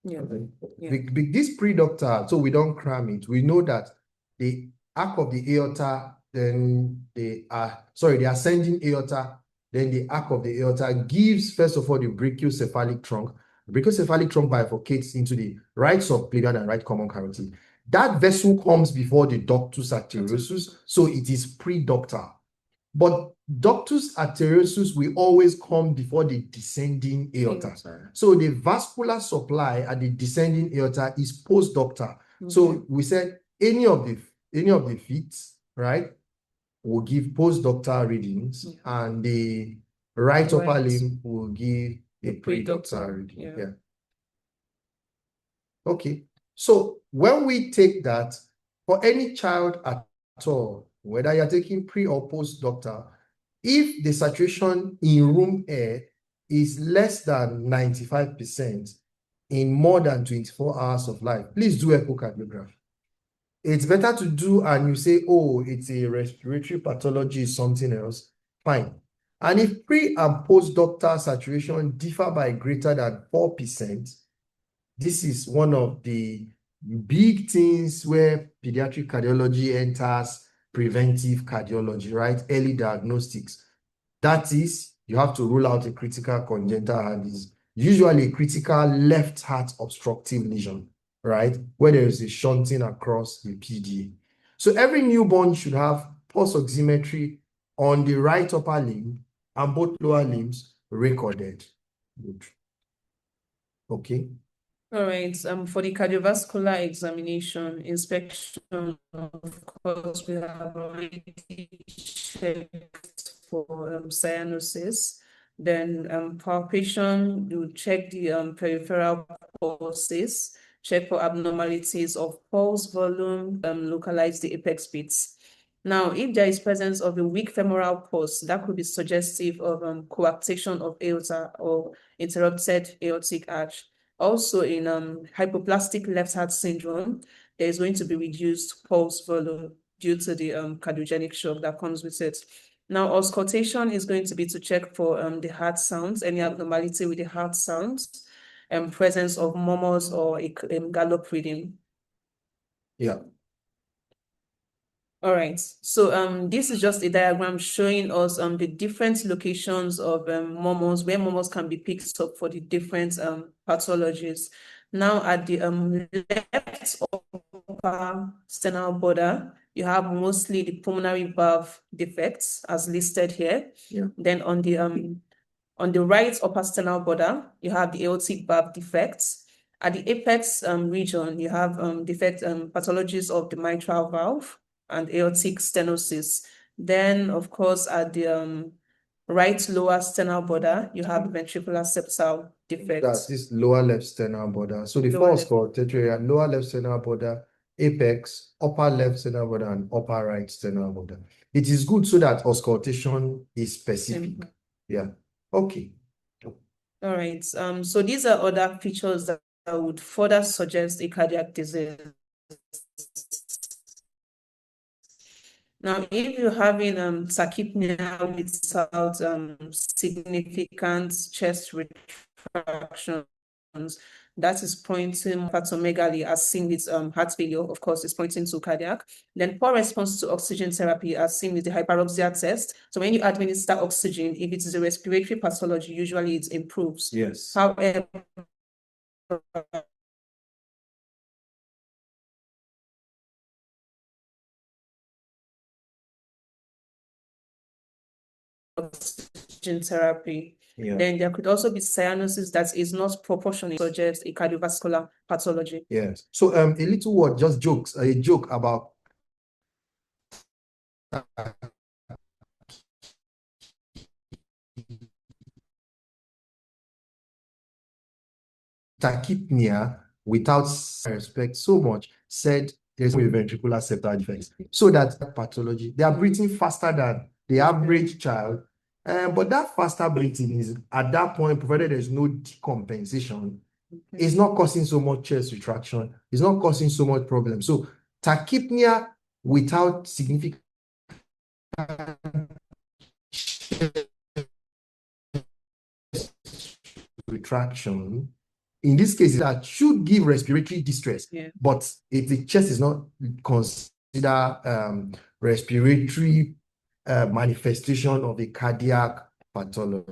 Yeah. Okay. Yeah. This pre-ductal, so we don't cram it. We know that the arc of the aorta, then the ascending aorta, then the arc of the aorta gives, first of all, the brachiocephalic trunk. The brachiocephalic trunk bifurcates into the right subclavian and right common carotid. That vessel comes before the ductus arteriosus, so it is pre-ductal. But ductus arteriosus will always come before the descending aorta. So the vascular supply at the descending aorta is post-ductal. So we said any of the feet, right, will give post-ductal readings, and the right upper limb will give a pre-ductal reading. Yeah. Okay. So when we take that, for any child at all, whether you're taking pre or post-ductal, if the saturation in room air is less than 95% in more than 24 hours of life, please do echocardiography. It's better to do and you say, oh, it's a respiratory pathology, something else, fine. And if pre and post-ductal saturation differ by greater than 4%, this is one of the big things where pediatric cardiology enters preventive cardiology, right? Early diagnostics. That is, you have to rule out a critical congenital heart disease, usually a critical left heart obstructive lesion, right? Where there is a shunting across the PDA. So every newborn should have pulse oximetry on the right upper limb and both lower limbs recorded. Good. Okay. All right. For the cardiovascular examination, inspection, of course, we have already checked for cyanosis. Then palpation, you check the peripheral pulses, check for abnormalities of pulse volume, localize the apex beats. Now, if there is presence of a weak femoral pulse, that could be suggestive of coarctation of aorta or interrupted aortic arch. Also, in hypoplastic left heart syndrome, there is going to be reduced pulse volume due to the cardiogenic shock that comes with it. Now, auscultation is going to be to check for the heart sounds, any abnormality with the heart sounds, presence of murmurs or a gallop rhythm. Yeah. All right, so this is just a diagram showing us the different locations of murmurs, where murmurs can be picked up for the different pathologies. Now at the left upper sternal border, you have mostly the pulmonary valve defects as listed here. Yeah. Then on the right upper sternal border, you have the aortic valve defects. At the apex region, you have defect pathologies of the mitral valve and aortic stenosis. Then, of course, at the right lower sternal border, you have ventricular septal defect. That's this lower left sternal border. So the four auscultatory, lower left sternal border, apex, upper left sternal border, and upper right sternal border. It is good so that auscultation is specific. Yeah. Okay. All right. So these are other features that would further suggest a cardiac disease. Now, if you're having tachypnea without significant chest retractions, that is pointing hepatomegaly, as seen with heart failure, of course, is pointing to cardiac. Then poor response to oxygen therapy, as seen with the hyperoxia test. So when you administer oxygen, if it is a respiratory pathology, usually it improves. Yes. However, oxygen therapy. Yeah. Then there could also be cyanosis that is not proportionate, suggest a cardiovascular pathology. Yes. So a little word, just jokes, a joke about tachypnea without respect so much said there's no ventricular septal defects. So that pathology, they are breathing faster than the average child. But that faster breathing is at that point, provided there's no decompensation, it's not causing so much chest retraction. It's not causing so much problem. So tachypnea without significant retraction, in this case, that should give respiratory distress. Yeah. But if the chest is not considered respiratory manifestation of a cardiac pathology.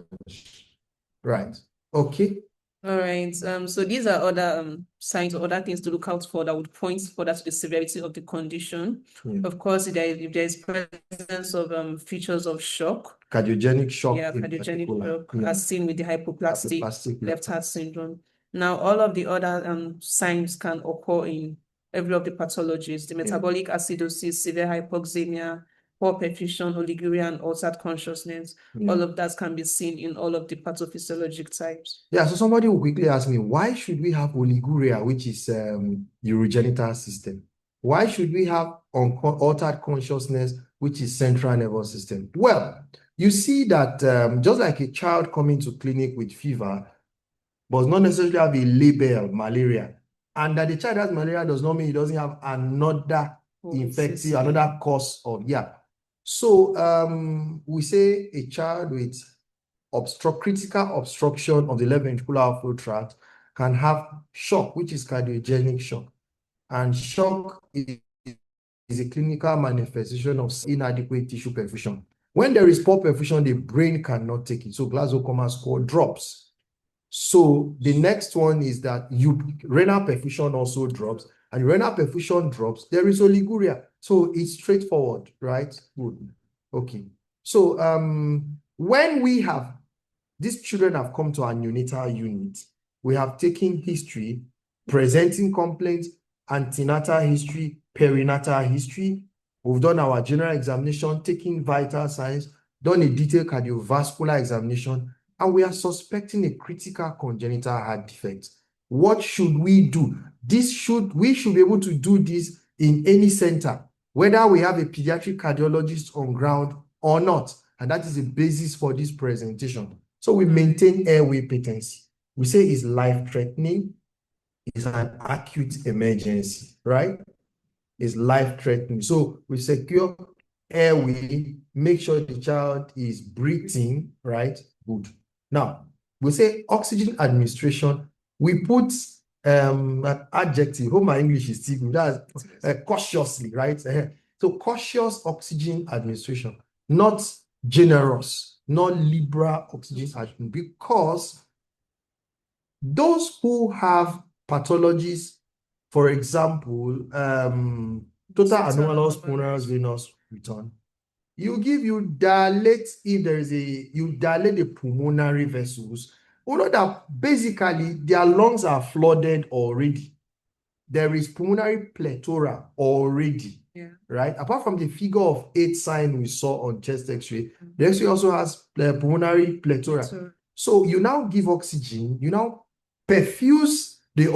Right. Okay. All right. So these are other signs or other things to look out for that would point further to the severity of the condition. Yeah. Of course, if there is presence of features of shock, Cardiogenic shock. yeah, in cardiogenic particular. shock, as seen with the hypoplastic Hypoplastic left heart syndrome. Now, all of the other signs can occur in every of the pathologies: the metabolic acidosis, severe hypoxemia, poor perfusion, oliguria, and altered consciousness. All of that can be seen in all of the pathophysiologic types. Yeah, so somebody will quickly ask me, why should we have oliguria, which is urogenital system? Why should we have altered consciousness, which is central nervous system? Well, you see that just like a child coming to clinic with fever, but not necessarily have a label malaria, and that the child has malaria does not mean he doesn't have another infective, another cause of, yeah. So we say a child with critical obstruction of the left ventricular outflow tract can have shock, which is cardiogenic shock. And shock is a clinical manifestation of inadequate tissue perfusion. When there is poor perfusion, the brain cannot take it. So Glasgow Coma score drops. So the next one is that renal perfusion also drops, and renal perfusion drops, there is oliguria. So it's straightforward, right? Good. Okay. So when we have these children have come to our neonatal unit, we have taken history, presenting complaints, antenatal history, perinatal history. We've done our general examination, taking vital signs, done a detailed cardiovascular examination, and we are suspecting a critical congenital heart defect. What should we do? We should be able to do this in any center, whether we have a pediatric cardiologist on ground or not. And that is the basis for this presentation. So we maintain airway patency. We say it's life-threatening. It's an acute emergency, right? It's life-threatening. So we secure airway, make sure the child is breathing, right? Good. Now, we say oxygen administration. We put an adjective. Hope my English is still good. That's cautiously, right? So cautious oxygen administration, not generous, not liberal oxygen administration, because those who have pathologies, for example, total anomalous pulmonary venous return, you dilate if there is you dilate the pulmonary vessels. You know that basically their lungs are flooded already. There is pulmonary plethora already, right? Apart from the figure of 8 sign we saw on chest X-ray, the X-ray also has pulmonary plethora. So you now give oxygen, you now perfuse the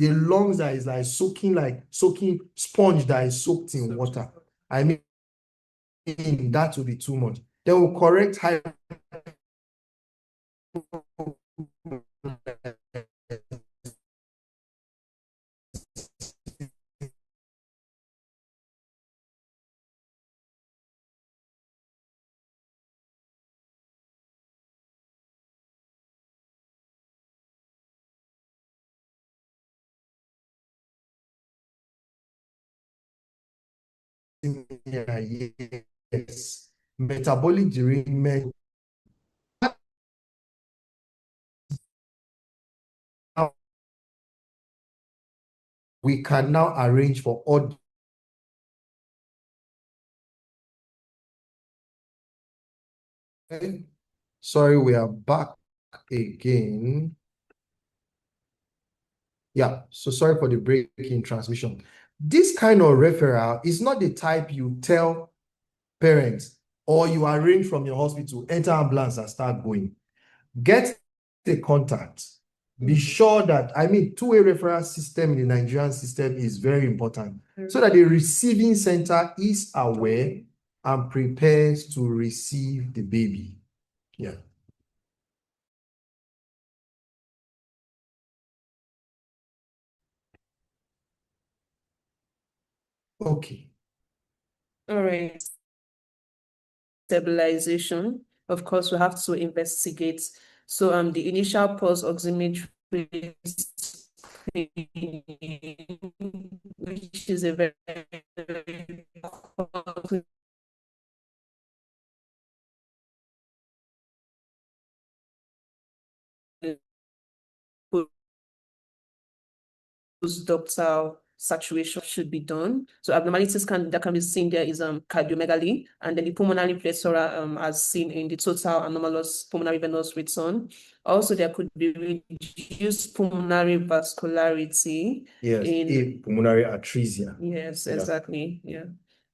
lungs that is like soaking sponge that is soaked in water. I mean, that will be too much. Then we'll correct high yes, metabolic derangement. We can now arrange for odd. Sorry, we are back again. Yeah, so sorry for the break in transmission. This kind of referral is not the type you tell parents or you arrange from your hospital, enter ambulance and start going. Get the contact. Be sure that, two-way referral system in the Nigerian system is very important, so that the receiving center is aware and prepares to receive the baby. Yeah. Okay. All right. Stabilization. Of course, we have to investigate. So the initial pulse oximetry which is a very postductal saturation should be done. So abnormalities that can be seen there is cardiomegaly, and then the pulmonary plethora as seen in the total anomalous pulmonary venous return. Also, there could be reduced pulmonary vascularity. Yes, in pulmonary atresia. Yes, Yeah. exactly. Yeah.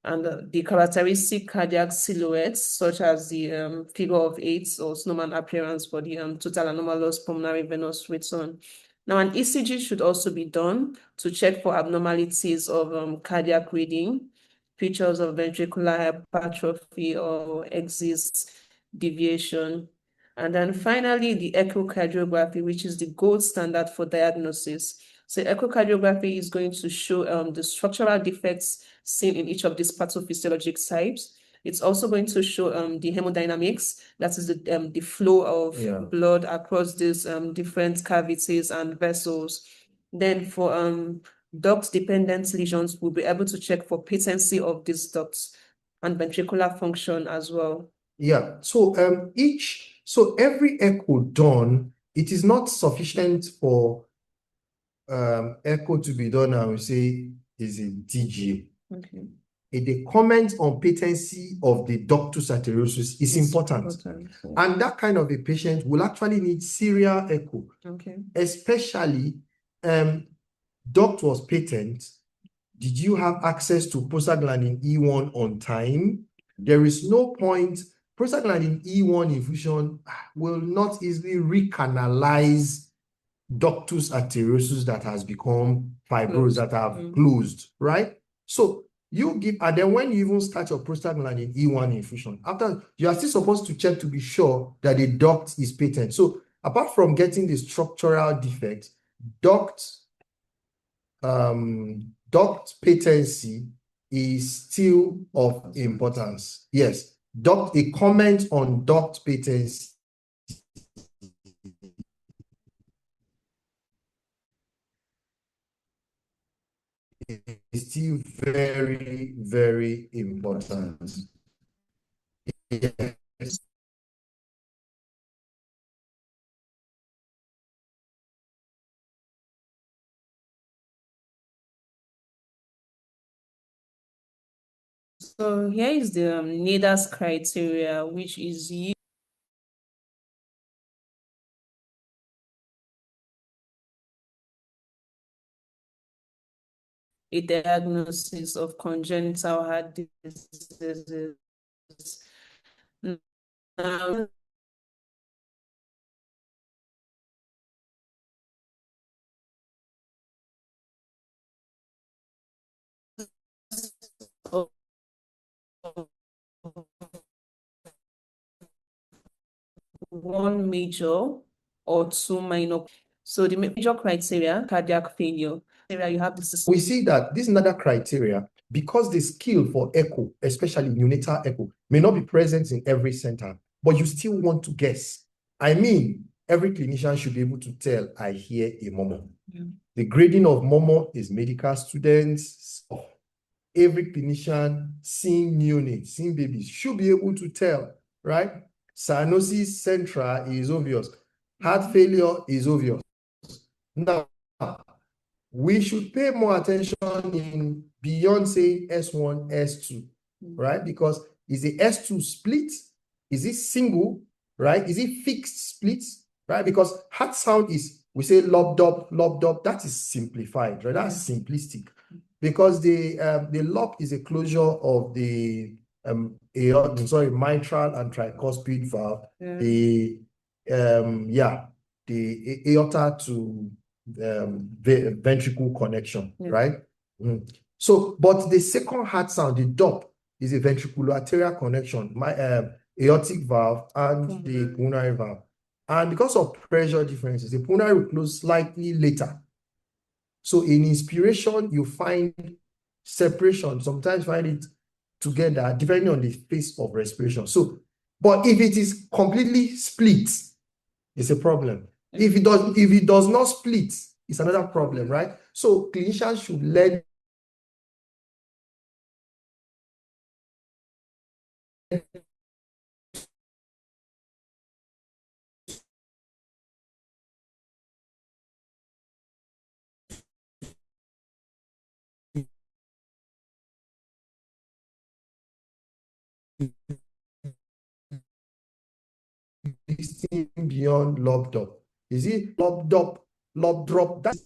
And the characteristic cardiac silhouettes, such as the figure of 8 or snowman appearance for the total anomalous pulmonary venous return. Now, an ECG should also be done to check for abnormalities of cardiac reading, features of ventricular hypertrophy or exist deviation. And then finally, the echocardiography, which is the gold standard for diagnosis. So echocardiography is going to show the structural defects seen in each of these pathophysiologic types. It's also going to show the hemodynamics, that is the flow of blood across these different cavities and vessels. Then for duct-dependent lesions, we'll be able to check for patency of these ducts and ventricular function as well. Yeah. So every echo done, it is not sufficient for echo to be done, I would say, is a DGA. Okay. The comment on patency of the ductus arteriosus is important. And that kind of a patient will actually need serial echo. Okay. Especially duct was patent. Did you have access to prostaglandin E1 on time? There is no point. Prostaglandin E1 infusion will not easily recanalize ductus arteriosus that has become fibrous, that have closed, right? So you give, and then when you even start your prostaglandin E1 infusion, after you are still supposed to check to be sure that the duct is patent. So apart from getting the structural defect, duct patency is still of importance. Yes, a comment on duct patency is still very, very important. Yes. So here is the NIDAS criteria, which is a diagnosis of congenital heart diseases. Now, one major or two minor. So the major criteria, cardiac failure. You have this. We see that this is another criteria because the skill for echo, especially neonatal echo, may not be present in every center, but you still want to guess. I mean, every clinician should be able to tell, I hear a murmur. The grading of murmur is medical students. Every clinician seeing neonates, seeing babies should be able to tell, right? Cyanosis central is obvious. Heart failure is obvious. Now, we should pay more attention in beyond saying S1, S2, right? Because is the S2 split? Is it single, right? Is it fixed split, right? Because heart sound is, we say lobbed up, that is simplified, right? That's simplistic. Because the lob is a closure of the mitral and tricuspid valve. The aorta to ventricle connection, right? So, but the second heart sound, the dop, is a ventricular-arterial connection, aortic valve and the pulmonary valve. And because of pressure differences, the pulmonary will close slightly later. So in inspiration, you find separation, sometimes find it together, depending on the phase of respiration. So, but if it is completely split, it's a problem. If it does not split, it's another problem, right? So clinicians should learn this thing beyond lob drop. Is it lob drop? That's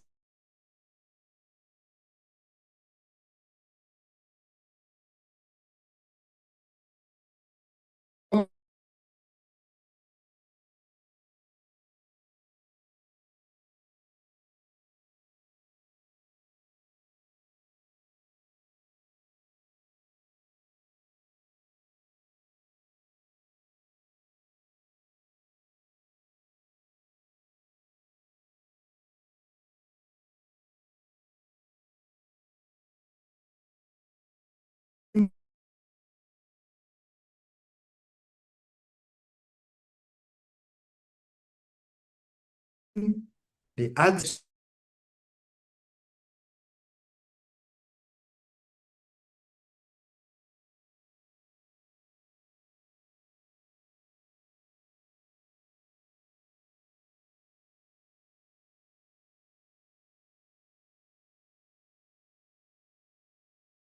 the axe.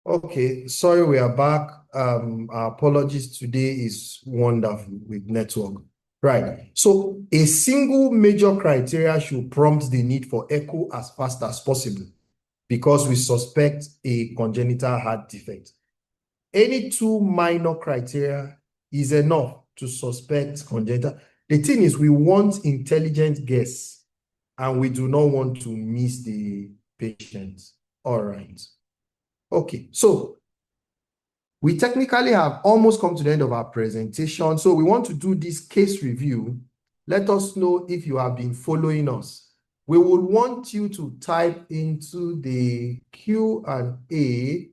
Okay, sorry, we are back. Our apologies, today is wonderful with network. Right. So a single major criteria should prompt the need for echo as fast as possible because we suspect a congenital heart defect. Any two minor criteria is enough to suspect congenital. The thing is, we want intelligent guess and we do not want to miss the patient. All right. Okay, so we technically have almost come to the end of our presentation. So we want to do this case review. Let us know if you have been following us. We would want you to type into the Q&A,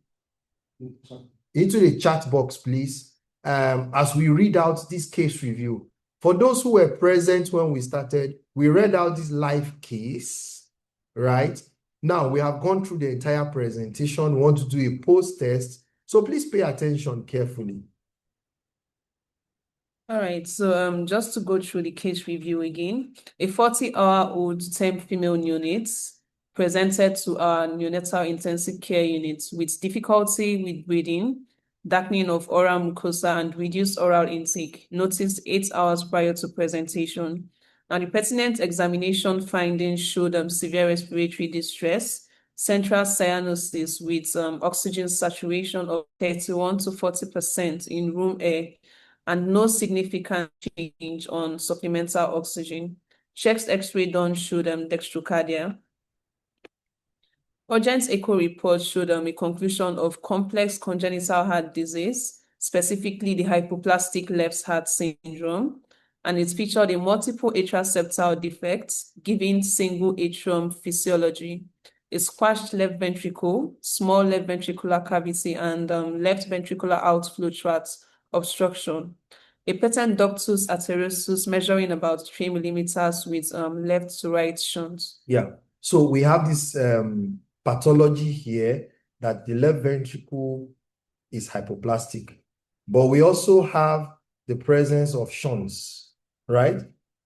into the chat box, please, as we read out this case review. For those who were present when we started, we read out this live case, right? Now we have gone through the entire presentation. We want to do a post-test. So please pay attention carefully. All right, so just to go through the case review again, a 40-hour-old temp female neonate presented to our neonatal intensive care unit with difficulty with breathing, darkening of oral mucosa, and reduced oral intake, noticed 8 hours prior to presentation. And the pertinent examination findings showed severe respiratory distress, central cyanosis with oxygen saturation of 31 to 40% in room air, and no significant change on supplemental oxygen. Chest X-ray done showed dextrocardia. Urgent echo report showed a conclusion of complex congenital heart disease, specifically the hypoplastic left heart syndrome, and it featured a multiple atrial septal defects, giving single atrium physiology, a squashed left ventricle, small left ventricular cavity, and left ventricular outflow tract obstruction. A patent ductus arteriosus measuring about 3 millimeters with left to right shunt. Yeah. So we have this pathology here that the left ventricle is hypoplastic, but we also have the presence of shunts, right?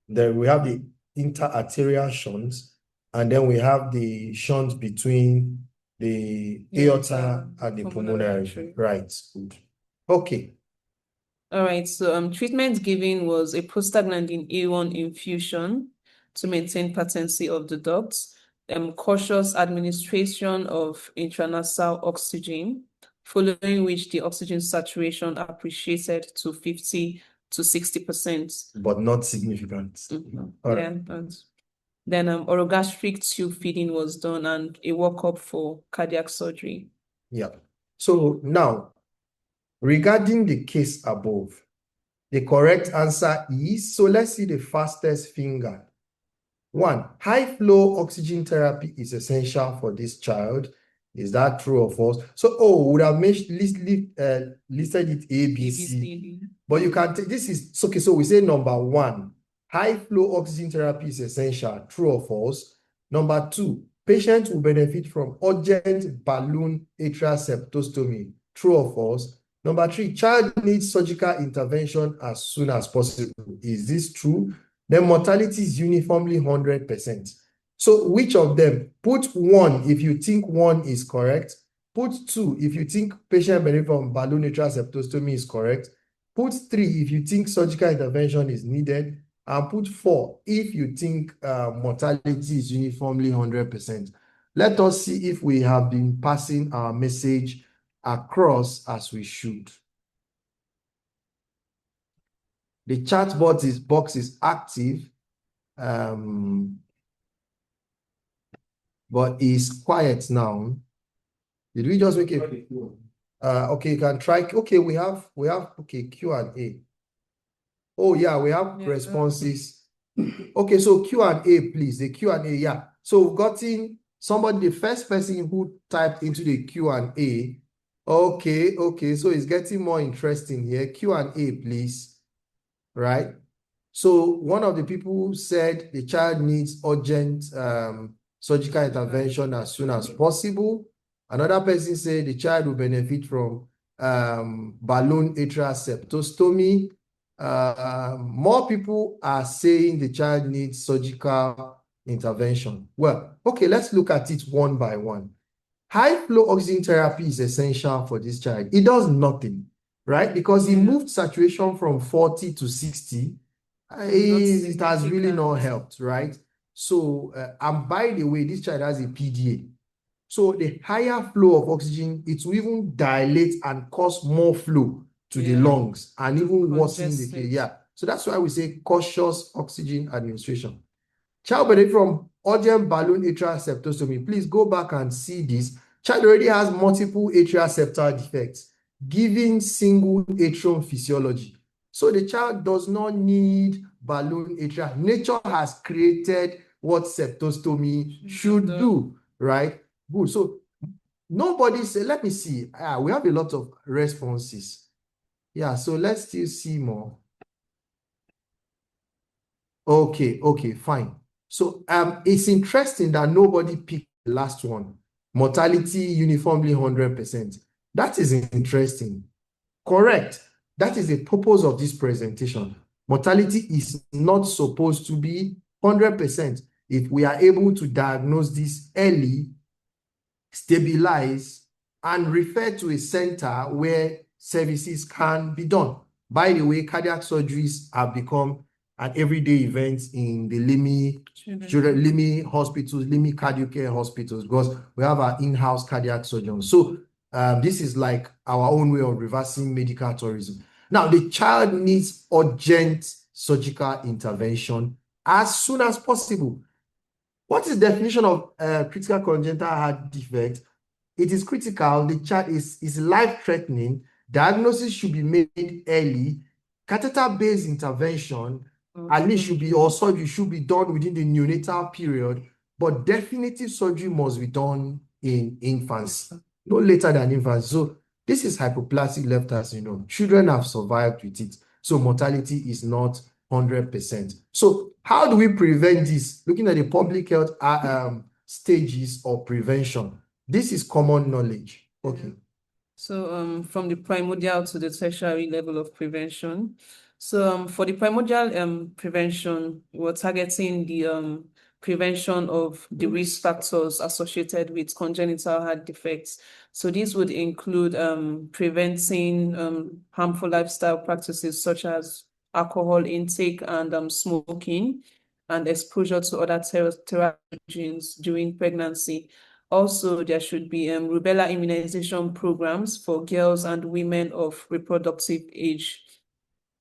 Then we have the interarterial shunts, and then we have the shunts between the aorta and the pulmonary. Right. Good. Okay. All right. So treatment given was a prostaglandin A1 infusion to maintain patency of the ducts, cautious administration of intranasal oxygen, following which the oxygen saturation appreciated to 50 to 60%. But not significant. Mm-hmm. All Yeah. right. Then orogastric tube feeding was done and a workup for cardiac surgery. Yeah. So now, Regarding the case above, the correct answer is, so let's see the fastest finger. 1, high flow oxygen therapy is essential for this child. Is that true or false? So, would have listed it A, B, C. But you can take, this is, okay, so we say number 1, high flow oxygen therapy is essential. True or false? Number 2, patients will benefit from urgent balloon atrial septostomy. True or false? Number 3, child needs surgical intervention as soon as possible. Is this true? Then mortality is uniformly 100%. So which of them? Put 1 if you think 1 is correct. Put 2 if you think patient benefit from balloon atrial septostomy is correct. Put 3 if you think surgical intervention is needed. And put 4 if you think mortality is uniformly 100%. Let us see if we have been passing our message across as we should. The chat box is active, but is quiet now. Did we just make it? Okay, you can try. Okay, we have okay, Q&A. Oh yeah, we have responses. Okay, so Q&A, please. The Q&A, yeah. So we've gotten somebody, the first person who typed into the Q&A. Okay, so it's getting more interesting here. Q&A, please. Right? So one of the people said the child needs urgent surgical intervention as soon as possible. Another person said the child will benefit from balloon atrial septostomy. More people are saying the child needs surgical intervention. Well, okay, let's look at it one by one. High flow oxygen therapy is essential for this child. It does nothing, right? Because he moved saturation from 40 to 60. It has really not helped, right? So, and by the way, this child has a PDA. So the higher flow of oxygen, it will even dilate and cause more flow to the lungs and even worsen the case. Yeah. So that's why we say cautious oxygen administration. Child benefit from urgent balloon atrial septostomy. Please go back and see this. Child already has multiple atrial septal defects, giving single atrium physiology. So the child does not need balloon atrial. Nature has created what septostomy should do, right? Good. So nobody said, let me see. We have a lot of responses. Yeah, so let's still see more. Okay, fine. So it's interesting that nobody picked the last one. Mortality uniformly 100%. That is interesting. Correct. That is the purpose of this presentation. Mortality is not supposed to be 100%. If we are able to diagnose this early, stabilize, and refer to a center where services can be done. By the way, cardiac surgeries have become an everyday event in the LIMI hospitals, LIMI cardiac care hospitals, because we have our in-house cardiac surgeons. So this is like our own way of reversing medical tourism. Now, the child needs urgent surgical intervention as soon as possible. What is the definition of critical congenital heart defect? It is critical. The child is life-threatening. Diagnosis should be made early. Catheter-based intervention at least should be, or surgery should be done within the neonatal period, but definitive surgery must be done in infancy, no later than infancy. So this is hypoplastic left heart syndrome. Children have survived with it. So mortality is not 100%. So how do we prevent this? Looking at the public health stages of prevention. This is common knowledge. Okay. So from the primordial to the tertiary level of prevention. So for the primordial prevention, we're targeting the prevention of the risk factors associated with congenital heart defects. So this would include preventing harmful lifestyle practices such as alcohol intake and smoking, and exposure to other teratogens during pregnancy. Also, there should be rubella immunization programs for girls and women of reproductive age.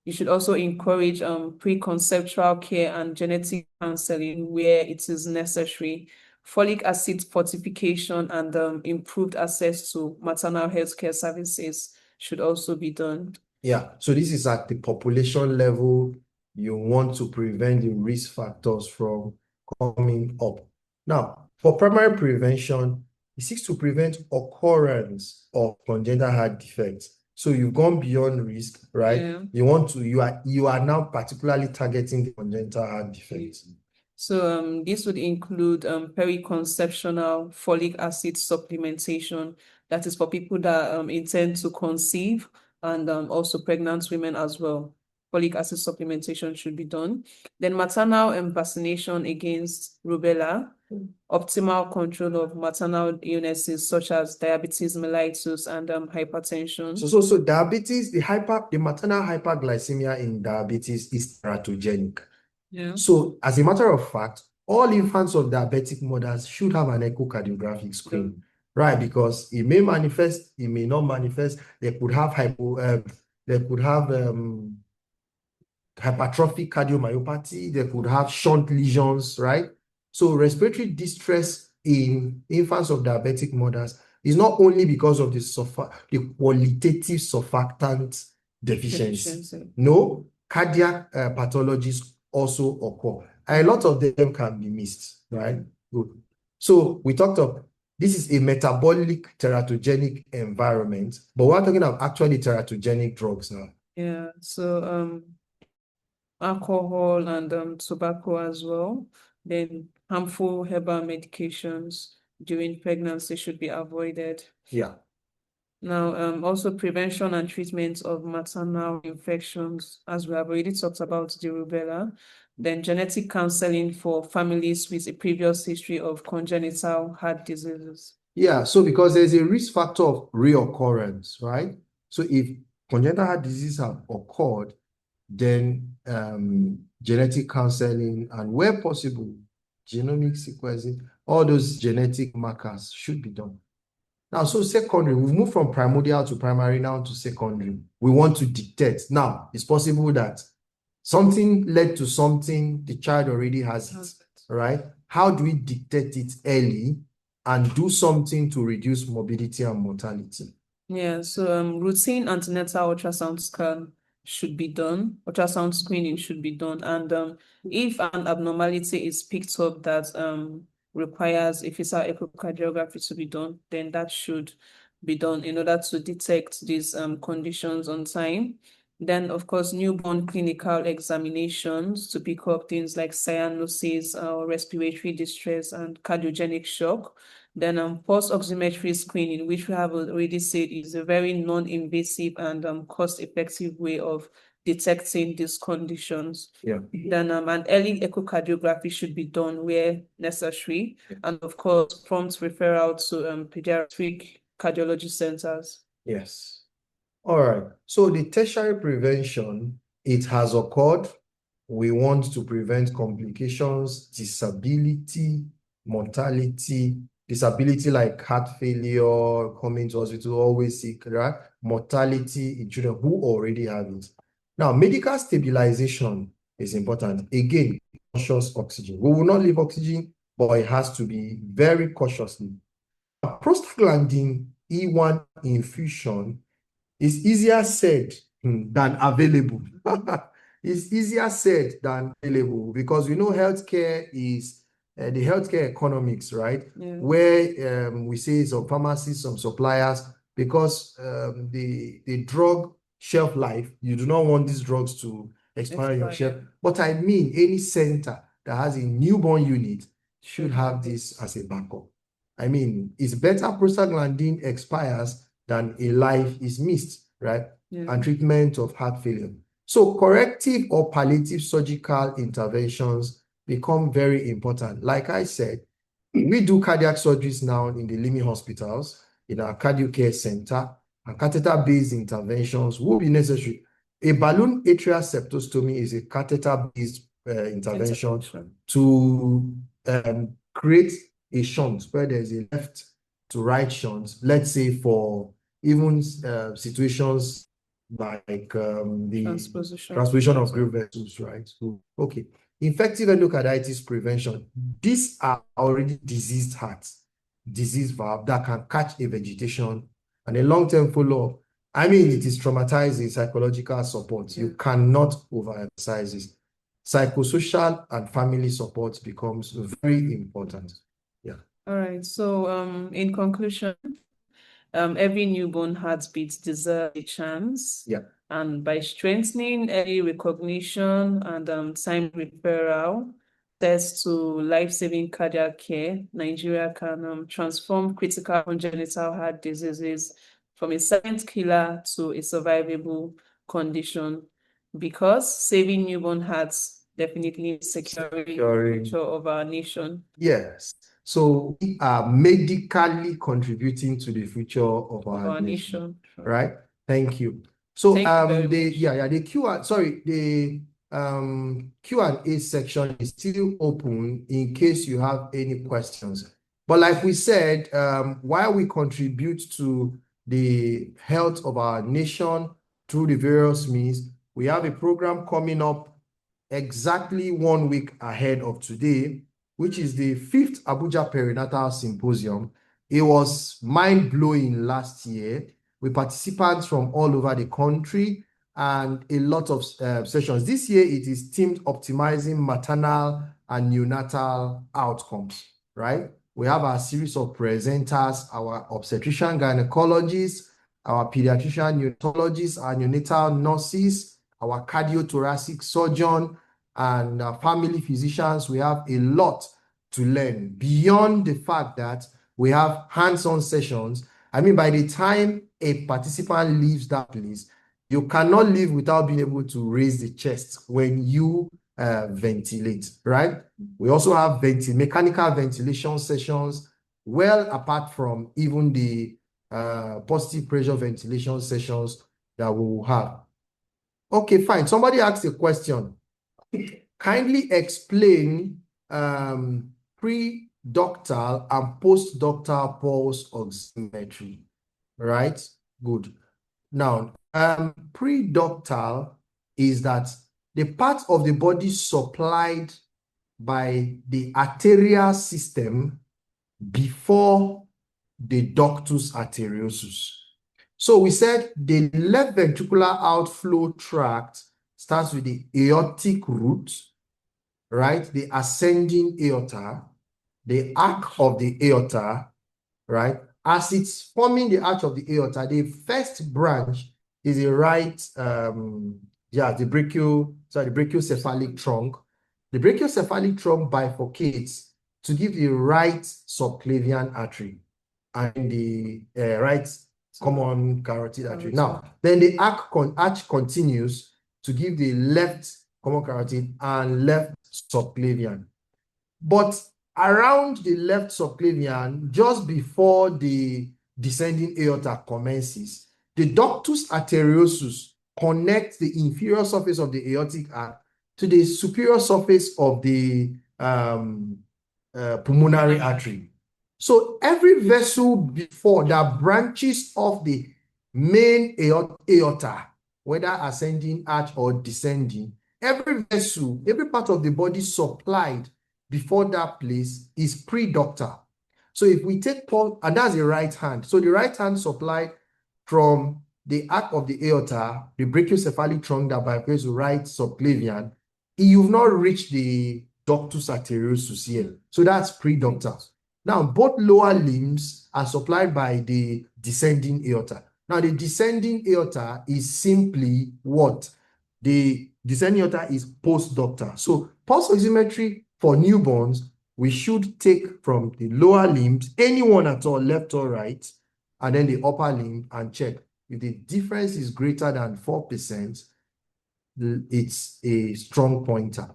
You should also encourage preconceptual care and genetic counseling where it is necessary, folic acid fortification, and improved access to maternal health care services. should also be done. Yeah, so this is at the population level. You want to prevent the risk factors from coming up. Now, for primary prevention, it seeks to prevent occurrence of congenital heart defects. So you've gone beyond risk, right? Yeah. You are now particularly targeting the congenital heart defects. So this would include periconceptional folic acid supplementation. That is for people that intend to conceive, and also pregnant women as well. Folic acid supplementation should be done. Then maternal vaccination against rubella, optimal control of maternal illnesses such as diabetes mellitus and hypertension. So diabetes, the maternal hyperglycemia in diabetes is teratogenic. Yeah. So as a matter of fact, all infants of diabetic mothers should have an echocardiographic screen, right? Because it may manifest, it may not manifest. They could have hypertrophic cardiomyopathy. They could have shunt lesions, right? So respiratory distress in infants of diabetic mothers is not only because of the qualitative surfactant deficiency. No, cardiac pathologies also occur. A lot of them can be missed, right? Good. So we talked of this is a metabolic teratogenic environment, but we're talking of actually teratogenic drugs now. Yeah, so alcohol and tobacco as well. Then harmful herbal medications during pregnancy should be avoided. Yeah. Now, also prevention and treatment of maternal infections, as we have already talked about the rubella. Then genetic counseling for families with a previous history of congenital heart diseases. Yeah, so because there's a risk factor of reoccurrence, right? So if congenital heart disease have occurred, then genetic counseling and where possible, genomic sequencing, all those genetic markers should be done. Now, so secondary, we've moved from primordial to primary now to secondary. We want to detect. Now, it's possible that something led to something, the child already has it, right? How do we detect it early and do something to reduce morbidity and mortality? Yeah, so routine antenatal ultrasound scan should be done. Ultrasound screening should be done. And if an abnormality is picked up that requires a fetal echocardiography to be done, then that should be done in order to detect these conditions on time. Then, of course, newborn clinical examinations to pick up things like cyanosis, respiratory distress, and cardiogenic shock. Then post-oximetry screening, which we have already said is a very non-invasive and cost-effective way of detecting these conditions. Yeah. Then an early echocardiography should be done where necessary. Yeah. And of course, prompt referral to pediatric cardiology centers. Yes. All right. So the tertiary prevention, it has occurred. We want to prevent complications, disability, mortality, disability like heart failure, coming to hospital, always sick, right? Mortality in children who already have it. Now, medical stabilization is important. Again, cautious oxygen. We will not leave oxygen, but it has to be very cautiously. Prostaglandin E1 infusion is easier said than available. It's easier said than available because we know healthcare is the healthcare economics, right? Yeah. Where we say some pharmacies, some suppliers, because the drug shelf life, you do not want these drugs to expire your shelf. But I mean, any center that has a newborn unit should have this as a backup. I mean, it's better prostaglandin expires than a life is missed, right? Yeah. And treatment of heart failure. So corrective or palliative surgical interventions become very important. Like I said, we do cardiac surgeries now in the Limi hospitals, in our cardio care center, and catheter-based interventions will be necessary. A balloon atrial septostomy is a catheter-based intervention to create a shunt where there's a left to right shunt, let's say for even situations like the transposition of grave vessels, right? So, okay. Infective endocarditis prevention. These are already diseased hearts, diseased valve that can catch a vegetation and a long-term follow-up. I mean, it is traumatizing, psychological support. You cannot overemphasize this. Psychosocial and family support becomes very important. Yeah. All right. So, in conclusion, every newborn heartbeat deserves a chance. Yeah. And by strengthening early recognition and time referral, access to life-saving cardiac care, Nigeria can transform critical congenital heart diseases from a silent killer to a survivable condition, because saving newborn hearts definitely securing the future of our nation. Yes. So we are medically contributing to the future of our nation. Right? Thank you. So Thank you very much. the Q&A section is still open in case you have any questions. But like we said, while we contribute to the health of our nation through the various means, we have a program coming up exactly 1 week ahead of today, which is the 5th Abuja Perinatal Symposium. It was mind-blowing last year with participants from all over the country and a lot of sessions. This year, it is themed optimizing maternal and neonatal outcomes, right? We have our series of presenters, our obstetrician gynecologists, our pediatrician neonatologists, our neonatal nurses, our cardiothoracic surgeon, and family physicians. We have a lot to learn beyond the fact that we have hands-on sessions. I mean, by the time a participant leaves that place, you cannot leave without being able to raise the chest when you ventilate, right? We also have mechanical ventilation sessions, well apart from even the positive pressure ventilation sessions that we will have. Okay, fine. Somebody asked a question. Kindly explain pre-ductal and post-ductal pulse oximetry, right? Good. Now, pre-ductal is that the part of the body supplied by the arterial system before the ductus arteriosus. So we said the left ventricular outflow tract starts with the aortic root, right? The ascending aorta, the arc of the aorta, right? As it's forming the arch of the aorta, the first branch is the right, the brachiocephalic trunk. The brachiocephalic trunk bifurcates to give the right subclavian artery and the right common carotid artery. Now, then the arch continues to give the left common carotid and left subclavian. But around the left subclavian, just before the descending aorta commences, the ductus arteriosus connects the inferior surface of the aortic arc to the superior surface of the pulmonary artery. So every vessel before that branches off the main aorta, whether ascending arch or descending, every vessel, every part of the body supplied before that place is pre-ductal. So if we take pulse, and that's the right hand. So the right hand supplied from the arc of the aorta, the brachiocephalic trunk that bypasses the right subclavian, you've not reached the ductus arteriosus here. So that's pre-ductal. Now, both lower limbs are supplied by the descending aorta. Now, the descending aorta is simply what? The descending aorta is post-ductal. So, pulse oximetry for newborns, we should take from the lower limbs, anyone at all, left or right, and then the upper limb and check. If the difference is greater than 4%, it's a strong pointer.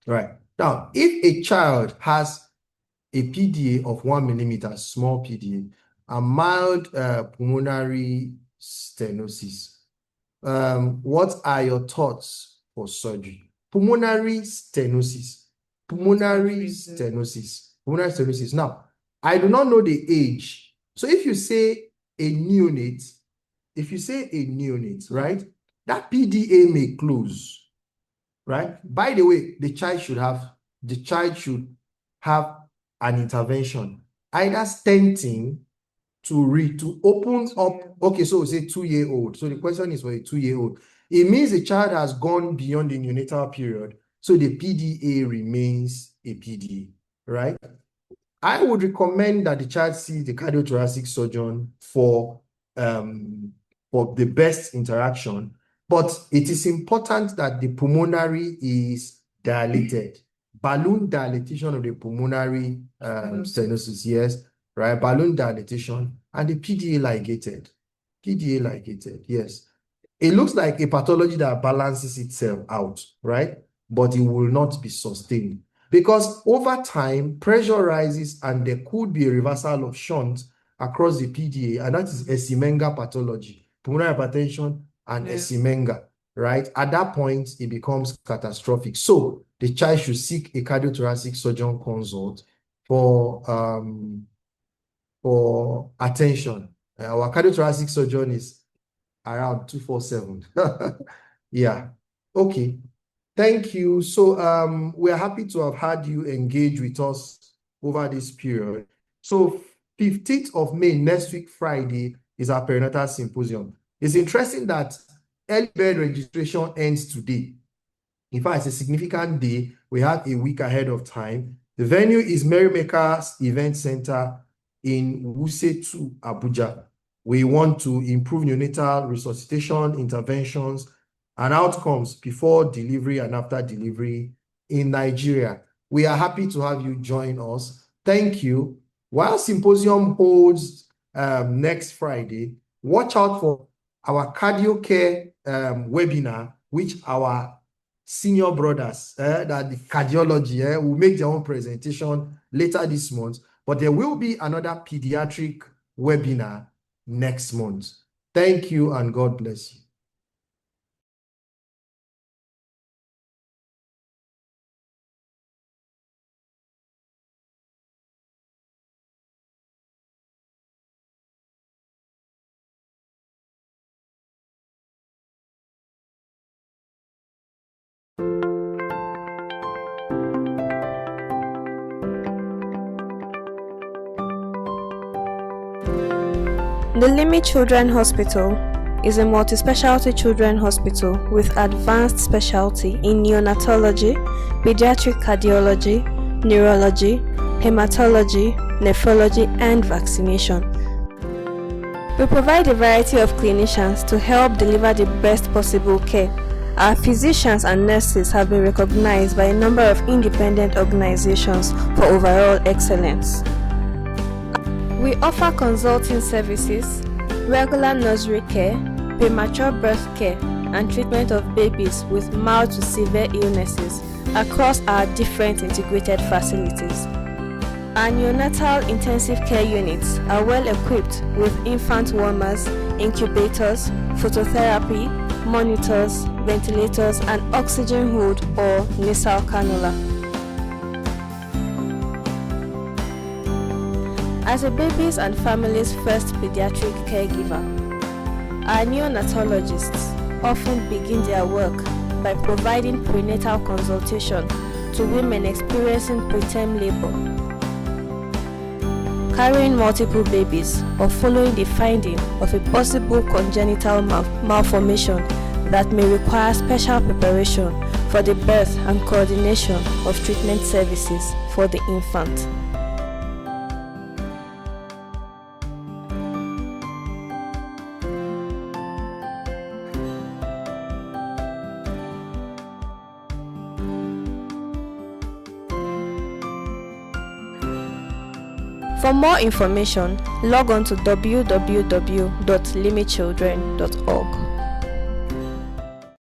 Right. Now, if a child has a PDA of 1 millimeter, small PDA, a mild pulmonary stenosis, what are your thoughts for surgery? Pulmonary stenosis. Now, I do not know the age. So if you say a neonate, right, that PDA may close, right? By the way, the child should have an intervention, either stenting to open up. Okay, so we say 2-year-old. So the question is for a 2-year-old. It means the child has gone beyond the neonatal period. So the PDA remains a PDA, right? I would recommend that the child see the cardiothoracic surgeon for the best interaction, but it is important that the pulmonary is dilated. Balloon dilatation of the pulmonary stenosis, yes, right? Balloon dilatation and the PDA ligated. PDA ligated, yes. It looks like a pathology that balances itself out, right? But it will not be sustained because over time, pressure rises and there could be a reversal of shunt across the PDA, and that is Esimenga pathology, pulmonary hypertension and Esimenga, right? At that point, it becomes catastrophic. So the child should seek a cardiothoracic surgeon consult for attention. Our cardiothoracic surgeon is around 247. Yeah. Okay. Thank you. So we're happy to have had you engage with us over this period. So 15th of May, next week, Friday, is our perinatal symposium. It's interesting that early bird registration ends today. In fact, it's a significant day. We have a week ahead of time. The venue is Merrymakers Event Center in Wuse 2, Abuja. We want to improve neonatal resuscitation interventions and outcomes before delivery and after delivery in Nigeria. We are happy to have you join us. Thank you. While symposium holds next Friday, watch out for our cardio care webinar, which our senior brothers, that the cardiology, will make their own presentation later this month. But there will be another pediatric webinar next month. Thank you and God bless you. The Limit Children Hospital is a multi-specialty children hospital with advanced specialty in neonatology, pediatric cardiology, neurology, hematology, nephrology, and vaccination. We provide a variety of clinicians to help deliver the best possible care. Our physicians and nurses have been recognized by a number of independent organizations for overall excellence. We offer consulting services, regular nursery care, premature birth care, and treatment of babies with mild to severe illnesses across our different integrated facilities. Our neonatal intensive care units are well equipped with infant warmers, incubators, phototherapy, monitors, ventilators, and oxygen hood or nasal cannula. As a baby's and family's first pediatric caregiver, our neonatologists often begin their work by providing prenatal consultation to women experiencing preterm labor, carrying multiple babies, or following the finding of a possible congenital malformation that may require special preparation for the birth and coordination of treatment services for the infant. For more information, log on to www.limitchildren.org.